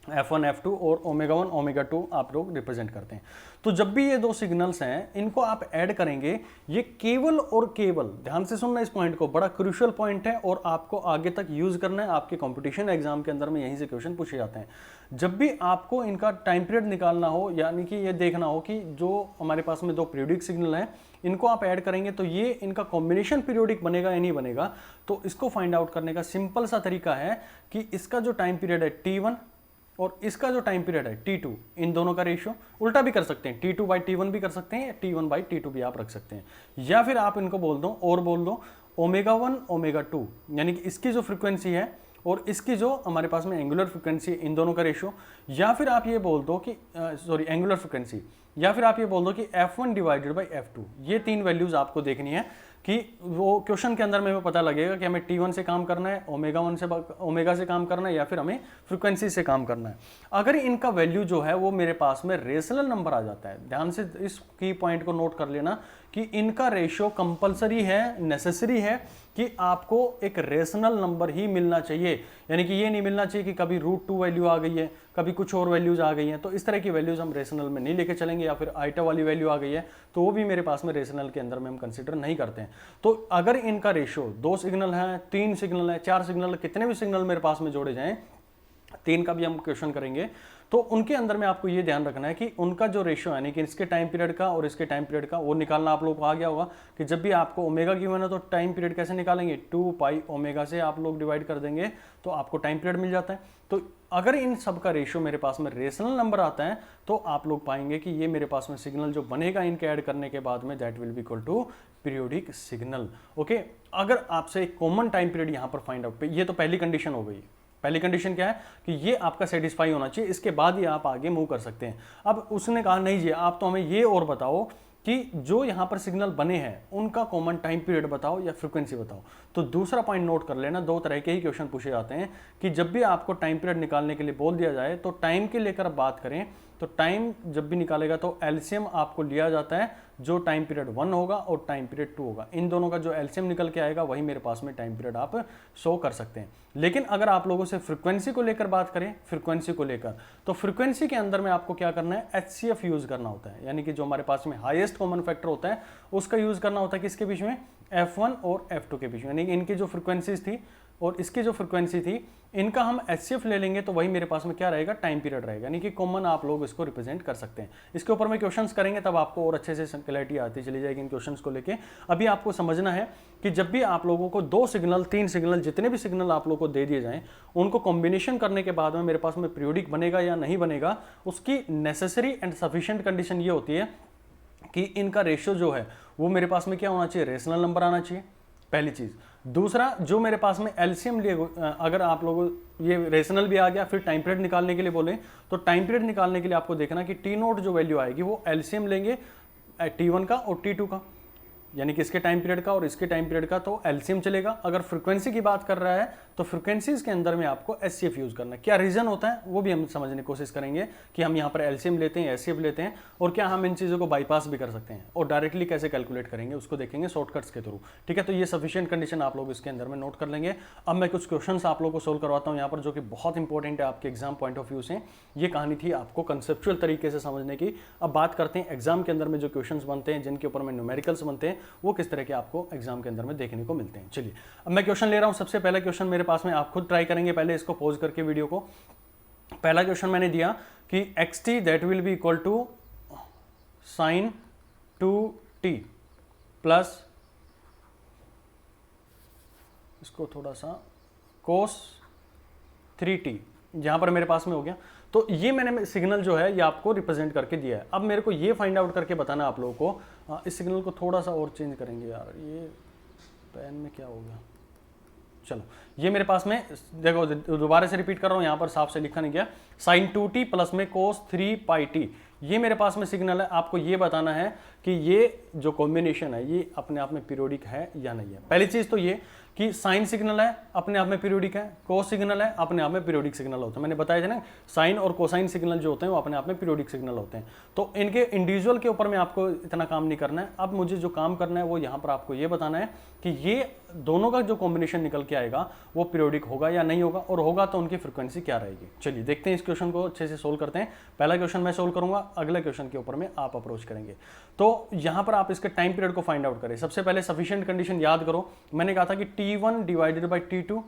S1: f1 f2 और ओमेगा 1 ओमेगा 2 आप लोग रिप्रेजेंट करते हैं। तो जब भी ये दो सिग्नल्स हैं इनको आप ऐड करेंगे, ये केवल और केवल, ध्यान से सुनना इस पॉइंट को, बड़ा क्रूशियल पॉइंट है और आपको आगे तक यूज करना है। आपके कंपटीशन एग्जाम के अंदर में यहीं से क्वेश्चन पूछे जाते हैं। जब भी आपको इनका टाइम पीरियड निकालना हो, यानी कि ये देखना हो कि जो हमारे पास में दो पीरियोडिक सिग्नल हैं इनको आप ऐड करेंगे तो ये इनका कॉम्बिनेशन पीरियोडिक बनेगा या नहीं बनेगा। तो इसको फाइंड आउट करने का सिंपल सा तरीका है कि इसका जो टाइम पीरियड है t1 और इसका जो टाइम पीरियड है t2, इन दोनों का रेशियो उल्टा भी कर सकते हैं, t2 बाई t1 भी कर सकते हैं, t1 बाई t2 भी आप रख सकते हैं, या फिर आप इनको बोल दो और बोल दो ओमेगा 1 ओमेगा 2, यानी कि इसकी जो फ्रीक्वेंसी है और इसकी जो हमारे पास में एंगुलर फ्रिक्वेंसी, इन दोनों का रेशियो, या फिर आप ये बोल दो कि सॉरी एंगुलर फ्रिक्वेंसी, या फिर आप ये बोल दो कि f1 डिवाइडेड बाई f2, ये तीन वैल्यूज आपको देखनी है कि वो क्वेश्चन के अंदर में पता लगेगा कि हमें T1 से काम करना है, ओमेगा से काम करना है, या फिर हमें फ्रिक्वेंसी से काम करना है। अगर इनका वैल्यू जो है वो मेरे पास में रेशनल नंबर आ जाता है, ध्यान से इस की पॉइंट को नोट कर लेना कि इनका रेशियो कंपलसरी है, नेसेसरी है कि आपको एक रेशनल नंबर ही मिलना चाहिए। यानी कि ये नहीं मिलना चाहिए कि कभी √2 वैल्यू आ गई है, कभी कुछ और वैल्यूज आ गई हैं, तो इस तरह की वैल्यूज हम रेशनल में नहीं लेके चलेंगे। या फिर आइटा वाली वैल्यू आ गई है तो वो भी मेरे पास में रेशनल के अंदर में हम कंसिडर नहीं करते हैं। तो अगर इनका रेशियो 2 सिग्नल है, 3 सिग्नल है, 4 सिग्नल, कितने भी सिग्नल मेरे पास में जोड़े जाएं, 3 का भी हम क्वेश्चन करेंगे, तो उनके अंदर में आपको ये ध्यान रखना है कि उनका जो रेशियो है, यानी कि इसके टाइम पीरियड का और इसके टाइम पीरियड का, वो निकालना आप लोग को आ गया होगा कि जब भी आपको ओमेगा गिवन है तो टाइम पीरियड कैसे निकालेंगे, 2 पाई ओमेगा से आप लोग डिवाइड कर देंगे तो आपको टाइम पीरियड मिल जाता है। तो अगर इन सब का रेशियो मेरे पास में रेशनल नंबर आता है तो आप लोग पाएंगे कि ये मेरे पास में सिग्नल जो बनेगा इनके ऐड करने के बाद में, that will be equal to periodic signal. Okay, अगर आपसे एक कॉमन टाइम पीरियड यहाँ पर फाइंड आउट, ये तो पहली कंडीशन हो गई। पहली कंडीशन क्या है कि ये आपका सेटिस्फाई होना चाहिए, इसके बाद ही आप आगे मूव कर सकते हैं। अब उसने कहा नहीं जी, आप तो हमें ये और बताओ कि जो यहाँ पर सिग्नल बने हैं उनका कॉमन टाइम पीरियड बताओ या फ्रीक्वेंसी बताओ। तो दूसरा पॉइंट नोट कर लेना, 2 तरह के ही क्वेश्चन पूछे जाते हैं कि जब भी आपको टाइम पीरियड निकालने के लिए बोल दिया जाए तो टाइम के लेकर बात करें तो टाइम जब भी निकालेगा तो एलसीएम आपको लिया जाता है, जो टाइम पीरियड 1 होगा और टाइम पीरियड 2 होगा, इन दोनों का जो एलसीएम निकल के आएगा वही मेरे पास में टाइम पीरियड आप शो कर सकते हैं। लेकिन अगर आप लोगों से फ्रीक्वेंसी को लेकर बात करें, फ्रीक्वेंसी को लेकर, तो फ्रीक्वेंसी के अंदर में आपको क्या करना है, एचसीएफ यूज करना होता है, यानी कि जो हमारे पास में हाईएस्ट कॉमन फैक्टर होता है उसका यूज करना होता है किसके बीच में, f1 और f2 के बीच में। यानी कि इनकी जो फ्रीक्वेंसीज थी और इसकी जो फ्रीक्वेंसी थी, इनका हम एचसीएफ ले लेंगे तो वही मेरे पास में क्या रहेगा, टाइम पीरियड रहेगा। यानी कि कॉमन आप लोग इसको रिप्रेजेंट कर सकते हैं। इसके ऊपर में क्वेश्चंस करेंगे तब आपको और अच्छे से क्लैरिटी आती चली जाएगी इन क्वेश्चंस को लेके। अभी आपको समझना है कि जब भी आप लोगों को 2 सिग्नल, 3 सिग्नल, जितने भी सिग्नल आप लोगों को दे दिए जाएं, उनको कॉम्बिनेशन करने के बाद में मेरे पास में पीरियोडिक बनेगा या नहीं बनेगा, उसकी नेसेसरी एंड सफिशिएंट कंडीशन ये होती है कि इनका रेशियो जो है वो मेरे पास में क्या होना चाहिए, रेशनल नंबर आना चाहिए, पहली चीज। दूसरा, जो मेरे पास में एलसीएम लिए, अगर आप लोगों ये रेशनल भी आ गया, फिर टाइम पीरियड निकालने के लिए बोले तो टाइम पीरियड निकालने के लिए आपको देखना कि टी नोट जो वैल्यू आएगी वो एलसीएम लेंगे T1 का और T2 का, यानी कि इसके टाइम पीरियड का और इसके टाइम पीरियड का, तो एलसीएम चलेगा। अगर फ्रीक्वेंसी की बात कर रहा है तो फ्रीक्वेंसीज के अंदर में आपको एचसीएफ यूज करना है। क्या रीजन होता है वो भी हम समझने की कोशिश करेंगे कि हम यहाँ पर एलसीएम लेते हैं, एचसीएफ लेते हैं, और क्या हम इन चीज़ों को बाईपास भी कर सकते हैं और डायरेक्टली कैसे कैलकुलेट करेंगे उसको देखेंगे शॉर्टकट्स के थ्रू। ठीक है, तो ये सफिशिएंट कंडीशन आप लोग इसके अंदर में नोट कर लेंगे। अब मैं कुछ क्वेश्चन आप लोग को सोल्व करवाता हूँ यहाँ पर, जो कि बहुत इंपॉर्टेंट है आपके एग्जाम पॉइंट ऑफ व्यू से। ये कहानी थी आपको कंसेप्चुअल तरीके से समझने की। अब बात करते हैं एग्जाम के अंदर में जो क्वेश्चन बनते हैं, जिनके ऊपर में न्यूमेरिकल्स बनते हैं, वो किस तरह के आपको एग्जाम के अंदर में देखने को मिलते हैं। चलिए, अब मैं क्वेश्चन ले रहा हूं। सबसे पहला क्वेश्चन मेरे पास में, आप खुद ट्राई करेंगे, पहले इसको पॉज करके वीडियो को। पहला क्वेश्चन मैंने दिया कि xt that will be equal to sin 2t plus, इसको थोड़ा सा cos 3t, यहां पर मेरे पास में हो गया। तो ये मैंने सिग्नल जो है ये आपको रिप्रेजेंट करके दिया है। अब मेरे को ये फाइंड आउट करके बताना आप लोगों को, इस सिग्नल को थोड़ा सा और चेंज करेंगे यार, ये पेन में क्या हो गया। चलो, ये मेरे पास में देखो, दोबारा से रिपीट कर रहा हूं, यहां पर साफ से लिखा नहीं गया, sin 2t प्लस में cos 3 पाई t, ये मेरे पास में सिग्नल है। आपको ये बताना है कि ये जो कॉम्बिनेशन है ये अपने आप में पीरियोडिक है या नहीं है। पहली चीज तो ये कि साइन सिग्नल है अपने आप में पीरियोडिक है, कोस सिग्नल है अपने आप में पीरियोडिक सिग्नल होता है। मैंने बताया था ना, साइन और कोसाइन सिग्नल जो होते हैं वो अपने आप में पीरियोडिक सिग्नल होते हैं। तो इनके इंडिविजुअल के ऊपर में आपको इतना काम नहीं करना है। अब मुझे जो काम करना है वो यहाँ पर आपको ये बताना है कि ये दोनों का जो कॉम्बिनेशन निकल के आएगा वो पीरियोडिक होगा या नहीं होगा, और होगा तो उनकी फ्रिक्वेंसी क्या रहेगी। चलिए देखते हैं, इस क्वेश्चन को अच्छे से सोल्व करते हैं। पहला क्वेश्चन मैं सोल्व करूंगा, अगले क्वेश्चन के ऊपर में आप अप्रोच करेंगे। तो यहाँ पर आप इसके टाइम पीरियड को फाइंड आउट करें। सबसे पहले सफिशिएंट कंडीशन याद करो, मैंने कहा था कि T1 डिवाइडेड बाई T2,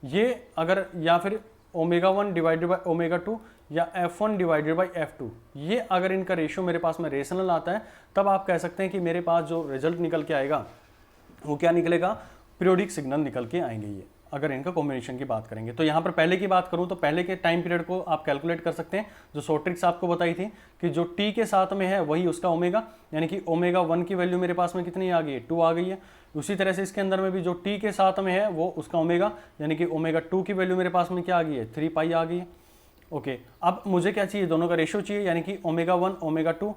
S1: ये अगर, या फिर ω1 डिवाइडेड बाई ω2, या F1 डिवाइडेड बाई F2, ये अगर इनका रेशियो मेरे पास में रेशनल आता है, तब आप कह सकते हैं कि मेरे पास जो रिजल्ट निकल के आएगा वो क्या निकलेगा, पीरियोडिक सिग्नल निकल के आएंगे ये, अगर इनका कॉम्बिनेशन की बात करेंगे। तो यहाँ पर पहले की बात करूँ तो पहले के टाइम पीरियड को आप कैलकुलेट कर सकते हैं, जो शॉर्ट ट्रिक्स आपको बताई थी कि जो t के साथ में है वही उसका ओमेगा, यानी कि ω1 की वैल्यू मेरे पास में कितनी आ गई है, 2 आ गई है। उसी तरह से इसके अंदर में भी जो टी के साथ में है वो उसका ओमेगा, यानी कि ओमेगा 2 की वैल्यू मेरे पास में क्या आ गई है, 3 पाई आ गई है। ओके, अब मुझे क्या चाहिए, दोनों का रेशियो चाहिए, यानी कि ओमेगा 1 ओमेगा 2,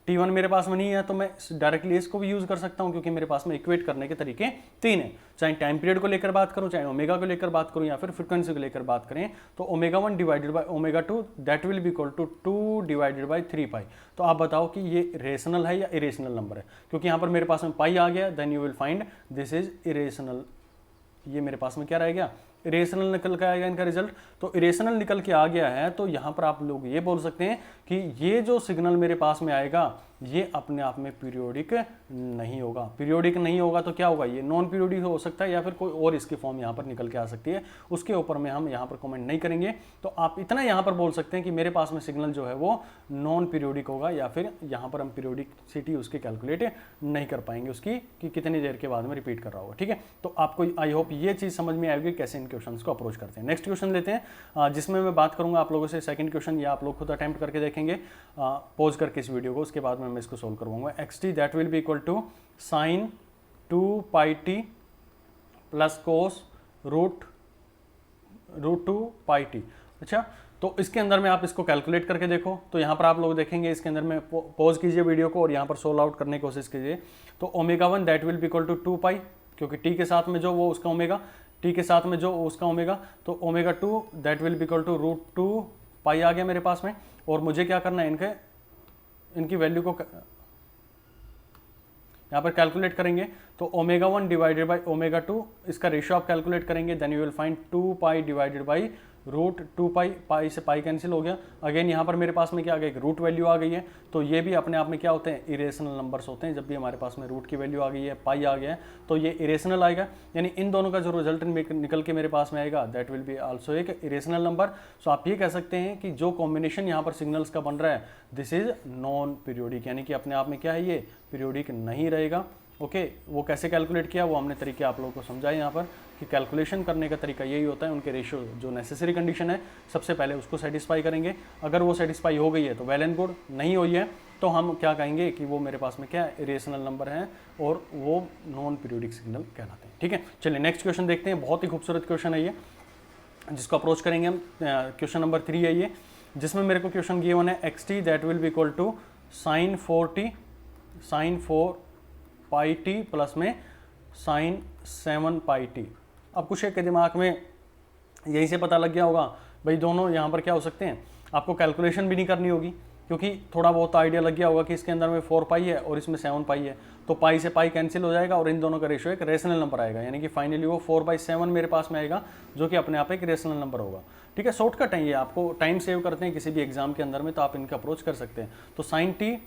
S1: T1 मेरे पास में नहीं है तो मैं डायरेक्टली इसको भी यूज कर सकता हूं, क्योंकि मेरे पास में इक्वेट करने के तरीके 3 हैं। चाहे टाइम पीरियड को लेकर बात करूं, चाहे ओमेगा को लेकर बात करूं, या फिर फ्रीक्वेंसी को लेकर बात करें, तो omega 1 divided by omega 2 that will be equal to 2 divided by 3 pi. तो आप बताओ कि ये रेशनल है या इरेशनल नंबर है, क्योंकि यहाँ पर मेरे पास में पाई आ गया, then you will find this is irrational. ये मेरे पास में क्या रह गया, इरेशनल निकल के आएगा इनका रिजल्ट। तो इरेशनल निकल के आ गया है, तो यहाँ पर आप लोग ये बोल सकते हैं कि ये जो सिग्नल मेरे पास में आएगा ये अपने आप में पीरियोडिक नहीं होगा। पीरियोडिक नहीं होगा तो क्या होगा, ये नॉन पीरियोडिक हो सकता है, या फिर कोई और इसकी फॉर्म यहाँ पर निकल के आ सकती है, उसके ऊपर में हम यहाँ पर कमेंट नहीं करेंगे। तो आप इतना यहाँ पर बोल सकते हैं कि मेरे पास में सिग्नल जो है वो नॉन पीरियोडिक होगा, या फिर यहाँ पर हम पीरियोडिकसिटी उसकी कैलकुलेट नहीं कर पाएंगे उसकी, कि कितनी देर के बाद में रिपीट कर रहा होगा। ठीक है, तो आपको आई होप ये चीज़ समझ में आएगी कैसे इन क्वेश्चंस को अप्रोच करते हैं। नेक्स्ट क्वेश्चन लेते हैं, जिसमें मैं बात करूंगा आप लोगों से सेकंड क्वेश्चन, या आप लोग खुद अटेम्प्ट करके देखेंगे पॉज करके इस वीडियो को, उसके बाद में मैं इसको सोल्व करवाऊंगा। X T that will be equal to sine 2 pi T plus cos root 2 pi T. अच्छा, तो इसके अंदर में आप इसको कैलकुलेट करके देखो, तो यहाँ पर आप लोग देखेंगे इसके अंदर में पॉज कीजिए वीडियो को और यहाँ पर सोल्व आउट करने की कोशिश कीजिए। तो omega 1 that will be equal to 2 pi, क्योंकि टी के साथ में जो वो उसका ओमेगा, टी के साथ में जो उसका ओमेगा, तो omega 2 that will be equal to root 2 pi आ गया मेरे पास में। और मुझे क्या करना है, इनकी वैल्यू को यहाँ पर कैलकुलेट करेंगे। तो ओमेगा 1 डिवाइडेड बाई ओमेगा 2, इसका रेशियो आप कैलकुलेट करेंगे, then you will find 2 pi divided by root 2 pi, pi से पाई कैंसिल हो गया। अगेन यहाँ पर मेरे पास में क्या आ गया, एक रूट वैल्यू आ गई है। तो ये भी अपने आप में क्या होते हैं, इरेशनल नंबर्स होते हैं। जब भी हमारे पास में रूट की वैल्यू आ गई है, पाई आ गया है, तो ये इरेशनल आएगा, यानी इन दोनों का जो रिजल्ट निकल के मेरे पास में आएगा दैट विल बी आल्सो एक इरेशनल नंबर। सो आप ये कह सकते हैं कि जो कॉम्बिनेशन यहाँ पर सिग्नल्स का बन रहा है दिस इज नॉन पीरियोडिक, यानी कि अपने आप में क्या है, ये पीरियोडिक नहीं रहेगा। ओके, वो कैसे कैलकुलेट किया वो हमने तरीके आप लोगों को समझाए यहाँ पर, कि कैलकुलेशन करने का तरीका यही होता है, उनके रेशियो जो नेसेसरी कंडीशन है सबसे पहले उसको सेटिस्फाई करेंगे। अगर वो सेटिस्फाई हो गई है तो वेल एंड गुड, नहीं हुई है तो हम क्या कहेंगे कि वो मेरे पास में क्या इरेशनल नंबर है और वो नॉन पीरियोडिक सिग्नल कहलाते हैं। ठीक है, चलिए नेक्स्ट क्वेश्चन देखते हैं। बहुत ही खूबसूरत क्वेश्चन है ये, जिसको अप्रोच करेंगे हम। क्वेश्चन नंबर 3 है ये, जिसमें मेरे को क्वेश्चन गिवन है X T that will be equal to sine 4 pi T plus में साइन 7 पाई टी। अब कुछ एक के दिमाग में यही से पता लग गया होगा भाई दोनों यहाँ पर क्या हो सकते हैं, आपको कैलकुलेशन भी नहीं करनी होगी, क्योंकि थोड़ा बहुत आइडिया लग गया होगा कि इसके अंदर में 4 पाई है और इसमें 7 पाई है, तो पाई से पाई कैंसिल हो जाएगा और इन दोनों का रेशियो एक रेशनल नंबर आएगा, यानी कि फाइनली वो 4/7 मेरे पास में आएगा, जो कि अपने आप एक रेशनल नंबर होगा। ठीक है, शॉर्टकट है ये, आपको टाइम सेव करते हैं किसी भी एग्जाम के अंदर में, तो आप इनका अप्रोच कर सकते हैं। तो साइन टी,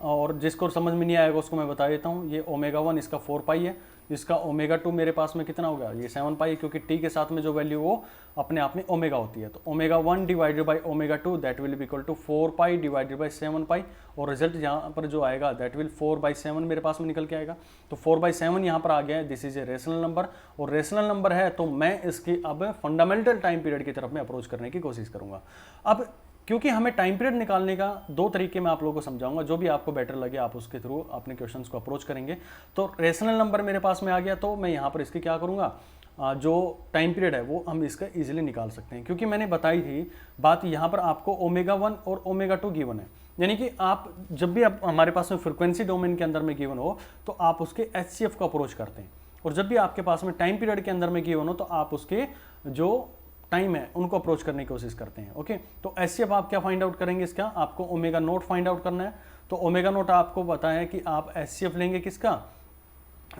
S1: और जिसको समझ में नहीं आएगा उसको मैं बता देता हूँ, ये ओमेगा 1 इसका 4 पाई है, इसका ओमेगा 2 मेरे पास में कितना होगा, ये 7 पाई, क्योंकि टी के साथ में जो वैल्यू वो अपने आप में ओमेगा होती है। तो omega 1 divided by omega 2 that will be equal to 4 pi divided by 7 pi, और रिजल्ट यहाँ पर जो आएगा दैट विल 4/7 मेरे पास में निकल के आएगा। तो 4/7 यहाँ पर आ गया है, this is a rational number, और रेशनल नंबर है तो मैं इसकी अब फंडामेंटल टाइम पीरियड की तरफ में अप्रोच करने की कोशिश करूँगा। अब क्योंकि हमें टाइम पीरियड निकालने का 2 तरीके मैं आप लोगों को समझाऊंगा, जो भी आपको बेटर लगे आप उसके थ्रू अपने क्वेश्चंस को अप्रोच करेंगे। तो रेशनल नंबर मेरे पास में आ गया, तो मैं यहाँ पर इसकी क्या करूँगा, जो टाइम पीरियड है वो हम इसका इजीली निकाल सकते हैं, क्योंकि मैंने बताई थी बात, यहाँ पर आपको ओमेगा 1 और ओमेगा 2 गिवन है, यानी कि आप जब भी आप हमारे पास में फ्रिक्वेंसी डोमेन के अंदर में गिवन हो तो आप उसके HCF को अप्रोच करते हैं, और जब भी आपके पास में टाइम पीरियड के अंदर में गिवन हो तो आप उसके जो टाइम है उनको अप्रोच करने की कोशिश करते हैं। ओके, तो HCF आप क्या फाइंड आउट करेंगे, इसका आपको ओमेगा नोट फाइंड आउट करना है। तो ओमेगा नोट आपको पता है कि आप HCF लेंगे किसका,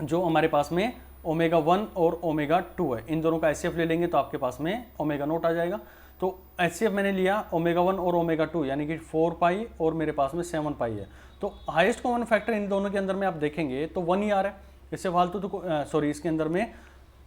S1: जो हमारे पास में ओमेगा 1 और ओमेगा 2 है, इन दोनों का HCF ले लेंगे तो आपके पास में ओमेगा नोट आ जाएगा। तो HCF मैंने लिया ओमेगा 1 और ओमेगा 2, यानी कि 4 पाई और मेरे पास में 7 पाई है। तो हाईएस्ट कॉमन फैक्टर इन दोनों के अंदर में आप देखेंगे तो 1 ही आ रहा है, इससे फालतू तो सॉरी इसके अंदर में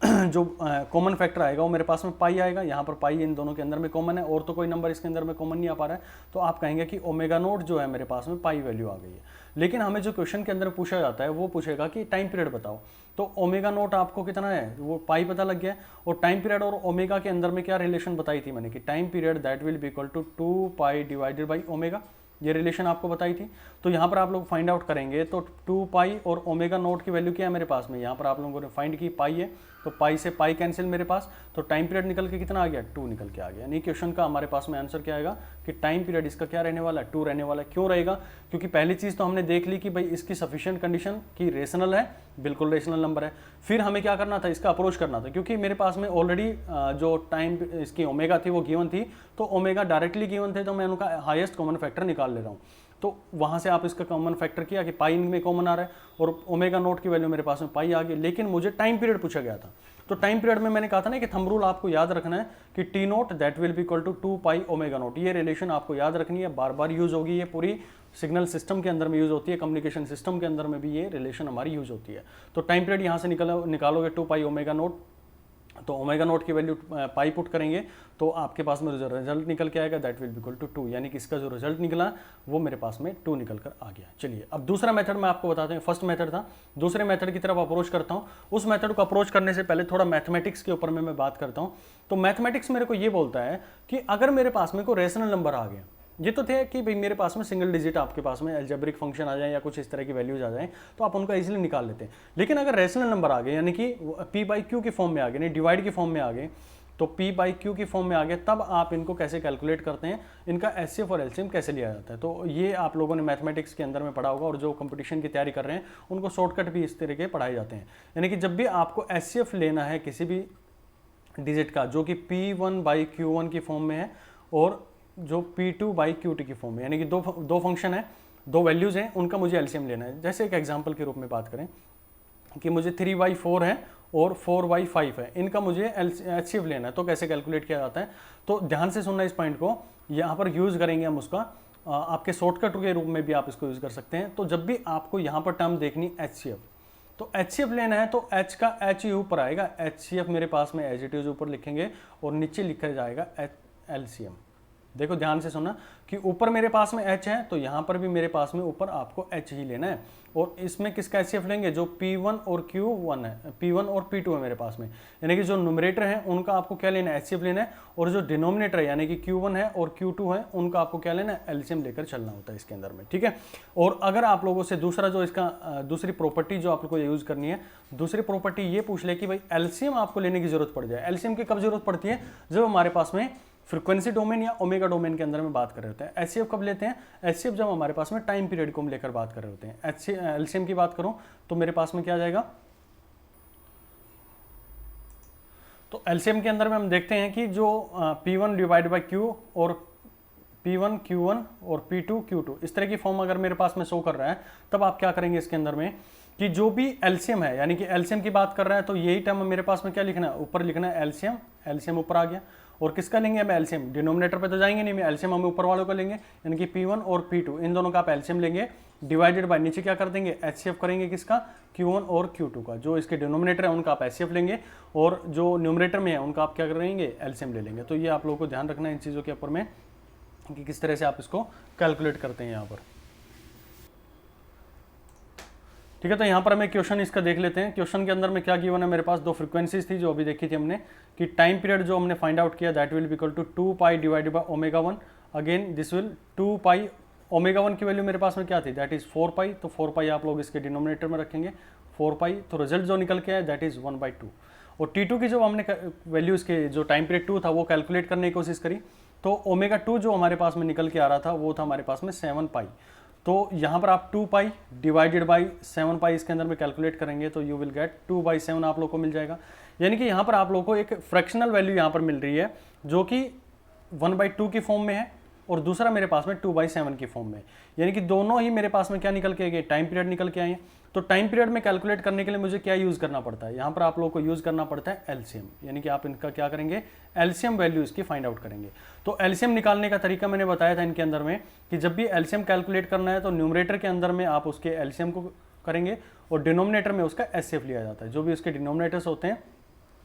S1: जो कॉमन फैक्टर आएगा वो मेरे पास में पाई आएगा, यहाँ पर पाई इन दोनों के अंदर में कॉमन है, और तो कोई नंबर इसके अंदर में कॉमन नहीं आ पा रहा है, तो आप कहेंगे कि ओमेगा नोट जो है मेरे पास में पाई वैल्यू आ गई है। लेकिन हमें जो क्वेश्चन के अंदर पूछा जाता है वो पूछेगा कि टाइम पीरियड बताओ, तो ओमेगा नोट आपको कितना है वो पाई पता लग गया है, और टाइम पीरियड और ओमेगा के अंदर में क्या रिलेशन बताई थी मैंने कि time period that will be equal to 2 pi divided by omega, ये रिलेशन आपको बताई थी। तो यहाँ पर आप लोग फाइंड आउट करेंगे तो 2 पाई और ओमेगा नॉट की वैल्यू क्या है मेरे पास में, यहाँ पर आप लोगों ने फाइंड की पाई है, तो पाई से पाई कैंसिल मेरे पास, तो टाइम पीरियड निकल के कितना आ गया, 2 निकल के आ गया। यानी क्वेश्चन का हमारे पास में आंसर क्या आएगा कि टाइम पीरियड इसका क्या रहने वाला है, 2 रहने वाला है। क्यों रहेगा, क्योंकि पहली चीज़ तो हमने देख ली कि भाई इसकी सफिशिएंट कंडीशन की रेशनल है, बिल्कुल रेशनल नंबर है। फिर हमें क्या करना था, इसका अप्रोच करना था, क्योंकि मेरे पास में ऑलरेडी जो टाइम इसकी ओमेगा थी वो गिवन थी, तो ओमेगा डायरेक्टली गिवन थे, तो मैं उनका हाईएस्ट कॉमन फैक्टर निकाल ले रहा हूँ। तो वहाँ से आप इसका कॉमन फैक्टर किया कि पाई में कॉमन आ रहा है और ओमेगा नोट की वैल्यू मेरे पास में पाई आ गई, लेकिन मुझे टाइम पीरियड पूछा गया था। तो टाइम पीरियड में मैंने कहा था ना कि थंब रूल आपको याद रखना है कि T naught that will be equal to 2 pi omega naught. ये रिलेशन आपको याद रखनी है, बार बार यूज होगी, ये पूरी सिग्नल सिस्टम के अंदर में यूज होती है, कम्युनिकेशन सिस्टम के अंदर में भी ये रिलेशन हमारी यूज होती है। तो टाइम पीरियड यहाँ से निकालोगे 2 पाई ओमेगा नोट, तो ओमेगा नोट की वैल्यू पाई पुट करेंगे तो आपके पास में जो रिजल्ट निकल के आएगा that will be equal to 2, यानी कि इसका जो रिजल्ट निकला वो मेरे पास में 2 निकल कर आ गया। चलिए अब दूसरा मेथड मैं आपको बताते हैं, फर्स्ट मेथड था, दूसरे मेथड की तरफ अप्रोच करता हूँ। उस मेथड को अप्रोच करने से पहले थोड़ा मैथमेटिक्स के ऊपर में मैं बात करता हूँ। तो मैथमेटिक्स मेरे को ये बोलता है कि अगर मेरे पास में कोई रेशनल नंबर आ गया, ये तो थे कि भाई मेरे पास में सिंगल डिजिट आपके पास में अलजेब्रिक फंक्शन आ जाए या कुछ इस तरह की वैल्यूज आ जाए तो आप उनका इजीली निकाल लेते हैं। लेकिन अगर रेशनल नंबर आ गए, यानी कि पी बाई क्यू की फॉर्म में आ गए, नहीं डिवाइड की फॉर्म में आ गए, तो पी बाई क्यू की फॉर्म में आ गए, तब आप इनको कैसे कैलकुलेट करते हैं, इनका एचसीएफ और एलसीएम कैसे लिया जाता है। तो ये आप लोगों ने मैथमेटिक्स के अंदर में पढ़ा होगा, और जो कंपटीशन की तैयारी कर रहे हैं उनको शॉर्टकट भी इस तरह के पढ़ाए जाते हैं। यानी कि जब भी आपको एचसीएफ लेना है किसी भी डिजिट का जो कि P1 बाई Q1 की फॉर्म में है और जो P2 बाई Q2 की फॉर्म में, यानी कि दो फंक्शन है, दो वैल्यूज हैं, उनका मुझे एलसीएम लेना है। जैसे एक एग्जांपल के रूप में बात करें कि मुझे 3/4 है और 4/5 है, इनका मुझे एचसीएफ लेना है, तो कैसे कैलकुलेट किया जाता है। तो ध्यान से सुनना इस पॉइंट को, यहाँ पर यूज करेंगे हम उसका, आपके शॉर्टकट के रूप में भी आप इसको यूज कर सकते हैं। तो जब भी आपको यहाँ पर टर्म देखनी एचसीएफ, तो एचसीएफ लेना है तो एच का एच ही ऊपर आएगा, एचसीएफ मेरे पास में एज इट इज ऊपर लिखेंगे और नीचे लिखा जाएगा एलसीएम। देखो ध्यान से सुनना कि ऊपर मेरे पास में h है तो यहाँ पर भी मेरे पास में ऊपर आपको h ही लेना है, और इसमें किसका एचसीएफ लेंगे, जो P1 और Q1 है, P1 और P2 है मेरे पास में, यानी कि जो न्यूमरेटर है उनका आपको क्या लेना है, एचसीएफ लेना है, और जो डिनोमिनेटर है यानी कि Q1 है और Q2 है उनका आपको क्या लेना है, एलसीएम लेकर चलना होता है इसके अंदर में, ठीक है। और अगर आप लोगों से दूसरा जो इसका दूसरी प्रॉपर्टी जो आप लोगों को यूज करनी है, दूसरी प्रॉपर्टी ये पूछ ले कि भाई एलसीएम आपको लेने की जरूरत पड़ जाए। एलसीएम की कब जरूरत पड़ती है, जब हमारे पास में फ्रीक्वेंसी डोमेन या ओमेगा डोमेन के अंदर में बात कर रहे होते हैं। एचसीएफ कब लेते हैं, एचसीएफ जब हमारे पास में टाइम पीरियड को हम लेकर बात कर रहे होते हैं। एलसीएम की बात करूं तो मेरे पास में क्या आ जाएगा, तो एलसीएम के अंदर में हम देखते हैं कि जो P1 डिवाइड बाई Q और P1 Q1 और P2 Q2 इस तरह की फॉर्म अगर मेरे पास में शो कर रहा है, तब आप क्या करेंगे इसके अंदर में कि जो भी एलसीएम है, यानी कि एलसीएम की बात कर रहा है तो यही टर्म मेरे पास में क्या लिखना है, ऊपर लिखना है एलसीएम, एलसीएम ऊपर आ गया। और किसका लेंगे हम एलसीएम, डिनोमिनेटर पे तो जाएंगे नहीं, मैं एलसीएम हम ऊपर वालों का लेंगे, यानी कि P1 और P2 इन दोनों का आप एलसीएम लेंगे, डिवाइडेड बाय नीचे क्या कर देंगे, एचसीएफ करेंगे किसका, Q1 और Q2 का, जो इसके डिनोमिनेटर है उनका आप एचसीएफ लेंगे और जो न्यूमरेटर में है उनका आप क्या करेंगे, एलसीएम ले लेंगे। तो ये आप लोगों को ध्यान रखना है इन चीज़ों के ऊपर में कि किस तरह से आप इसको कैलकुलेट करते हैं यहाँ पर, ठीक है। तो यहाँ पर हमें क्वेश्चन इसका देख लेते हैं। क्वेश्चन के अंदर में क्या गिवन है मेरे पास, दो फ्रीक्वेंसीज थी जो अभी देखी थी हमने कि टाइम पीरियड जो हमने फाइंड आउट किया that will be equal to 2 pi divided by omega 1, again this will 2 pi, omega 1 की वैल्यू मेरे पास में क्या थी, दैट इज 4 पाई, तो 4 पाई आप लोग इसके डिनोमिनेटर में रखेंगे 4 पाई, तो रिजल्ट जो निकल के आया दैट इज 1/2। और T2 की जो हमने वैल्यू इसके जो टाइम पीरियड 2 था वो कैलकुलेट करने की कोशिश करी, तो ओमेगा 2 जो हमारे पास में निकल के आ रहा था वो था हमारे पास में 7 पाई। तो यहाँ पर आप 2 पाई डिवाइडेड बाई 7 पाई इसके अंदर में कैलकुलेट करेंगे तो यू विल गेट 2/7 आप लोग को मिल जाएगा। यानी कि यहाँ पर आप लोग को एक फ्रैक्शनल वैल्यू यहाँ पर मिल रही है जो कि 1/2 की फॉर्म में है और दूसरा मेरे पास में 2/7 की फॉर्म में, यानी कि दोनों ही मेरे पास में क्या निकल के गए, टाइम पीरियड निकल के आए हैं। तो टाइम पीरियड में कैलकुलेट करने के लिए मुझे क्या यूज़ करना पड़ता है, यहाँ पर आप लोगों को यूज़ करना पड़ता है एलसीएम, यानी कि आप इनका क्या करेंगे, एलसीएम वैल्यू इसकी फाइंड आउट करेंगे। तो एलसीएम निकालने का तरीका मैंने बताया था इनके अंदर में कि जब भी एलसीएम कैलकुलेट करना है तो न्यूमरेटर के अंदर में आप उसके एलसीएम को करेंगे और डिनोमिनेटर में उसका एचसीएफ लिया जाता है। जो भी उसके डिनोमिनेटर्स होते हैं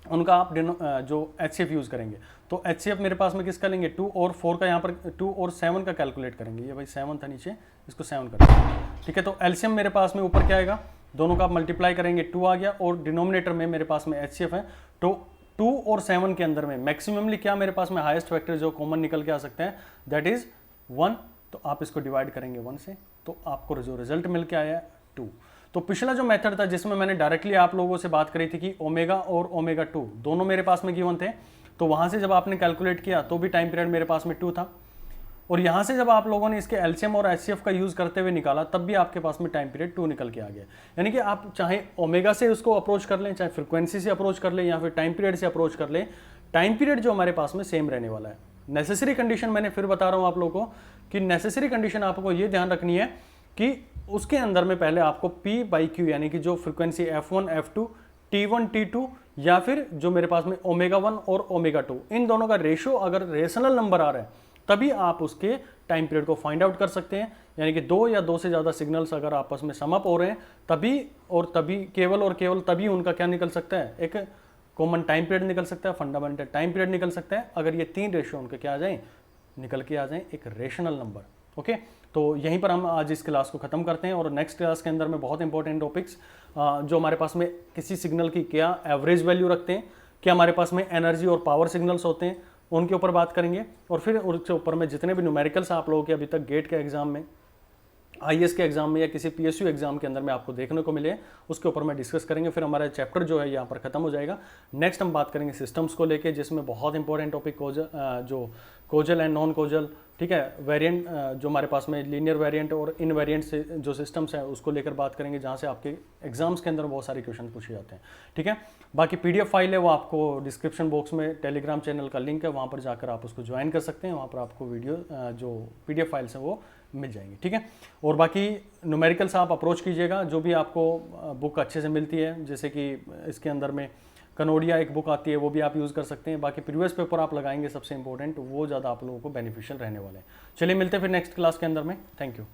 S1: उनका आप जो एचसीएफ यूज़ करेंगे, तो एचसीएफ मेरे पास में किसका लेंगे, 2 और 4 का, यहाँ पर 2 और 7 का कैलकुलेट करेंगे। ये भाई 7 था नीचे, इसको 7 कर देंगे, ठीक है। तो एलसीएम मेरे पास में ऊपर क्या आएगा, दोनों का आप मल्टीप्लाई करेंगे 2 आ गया, और डिनोमिनेटर में मेरे पास में एचसीएफ है। तो 2 और 7 के अंदर में मैक्सिममली क्या मेरे पास में हाईएस्ट फैक्टर जो कॉमन निकल के आ सकते हैं दैट इज 1, तो आप इसको डिवाइड करेंगे 1 से, तो आपको जो रिजल्ट मिल के आया है 2। तो पिछला जो मेथड था जिसमें मैंने डायरेक्टली आप लोगों से बात करी थी कि ओमेगा और ओमेगा 2 दोनों मेरे पास में गिवन थे, तो वहां से जब आपने कैलकुलेट किया तो भी टाइम पीरियड मेरे पास में 2 था, और यहां से जब आप लोगों ने इसके एलसीएम और एचसीएफ का यूज करते हुए निकाला तब भी आपके पास में टाइम पीरियड 2 निकल के आ गया। यानी कि आप चाहे ओमेगा से उसको अप्रोच कर लें, चाहे फ्रीक्वेंसी से अप्रोच कर लें, या फिर टाइम पीरियड से अप्रोच कर लें, टाइम पीरियड जो हमारे पास में सेम रहने वाला है। नेसेसरी कंडीशन मैंने फिर बता रहा हूं आप लोगों को कि नेसेसरी कंडीशन आपको ये ध्यान रखनी है कि उसके अंदर में पहले आपको P/Q यानी कि जो frequency F1 F2 T1 T2 या फिर जो मेरे पास में ओमेगा 1 और ओमेगा 2 इन दोनों का रेशो अगर रेशनल नंबर आ रहा है तभी आप उसके टाइम पीरियड को फाइंड आउट कर सकते हैं। यानी कि 2 या 2 से ज़्यादा सिग्नल्स अगर आपस में सम अप हो रहे हैं तभी और तभी केवल और केवल तभी उनका क्या निकल सकता है, एक कॉमन टाइम पीरियड निकल सकता है, फंडामेंटल टाइम पीरियड निकल सकता है, अगर ये 3 रेशियो उनके क्या आ जाए, निकल के आ जाए एक रेशनल नंबर। ओके, तो यहीं पर हम आज इस क्लास को खत्म करते हैं और नेक्स्ट क्लास के अंदर में बहुत इंपॉर्टेंट टॉपिक्स जो हमारे पास में किसी सिग्नल की क्या एवरेज वैल्यू रखते हैं, क्या हमारे पास में एनर्जी और पावर सिग्नल्स होते हैं, उनके ऊपर बात करेंगे। और फिर उसके ऊपर में जितने भी न्यूमेरिकल्स आप लोगों के अभी तक गेट के एग्जाम में, आईएएस के एग्जाम में या किसी पीएसयू एग्जाम के अंदर में आपको देखने को मिले, उसके ऊपर में डिस्कस करेंगे। फिर हमारा चैप्टर जो है यहाँ पर खत्म हो जाएगा। नेक्स्ट हम बात करेंगे सिस्टम्स को लेके, जिसमें बहुत इंपॉर्टेंट टॉपिक जो कोजल एंड नॉन कोजल, ठीक है, वेरिएंट जो हमारे पास में लीनियर वेरिएंट और इनवेरिएंट से जो सिस्टम्स है उसको लेकर बात करेंगे, जहाँ से आपके एग्जाम्स के अंदर बहुत सारे क्वेश्चन पूछे जाते हैं। ठीक है, बाकी पीडीएफ फाइल है वो आपको डिस्क्रिप्शन बॉक्स में टेलीग्राम चैनल का लिंक है, वहाँ पर जाकर आप उसको ज्वाइन कर सकते हैं। वहाँ पर आपको वीडियो जो पीडीएफ फाइल्स हैं वो मिल जाएंगी। ठीक है, और बाकी न्यूमेरिकल्स आप अप्रोच कीजिएगा, जो भी आपको बुक अच्छे से मिलती है, जैसे कि इसके अंदर में कनोडिया एक बुक आती है, वो भी आप यूज़ कर सकते हैं। बाकी प्रीवियस पेपर आप लगाएंगे सबसे इंपॉर्टेंट, वो ज़्यादा आप लोगों को बेनिफिशियल रहने वाले हैं। चलिए मिलते हैं फिर नेक्स्ट क्लास के अंदर में। Thank you.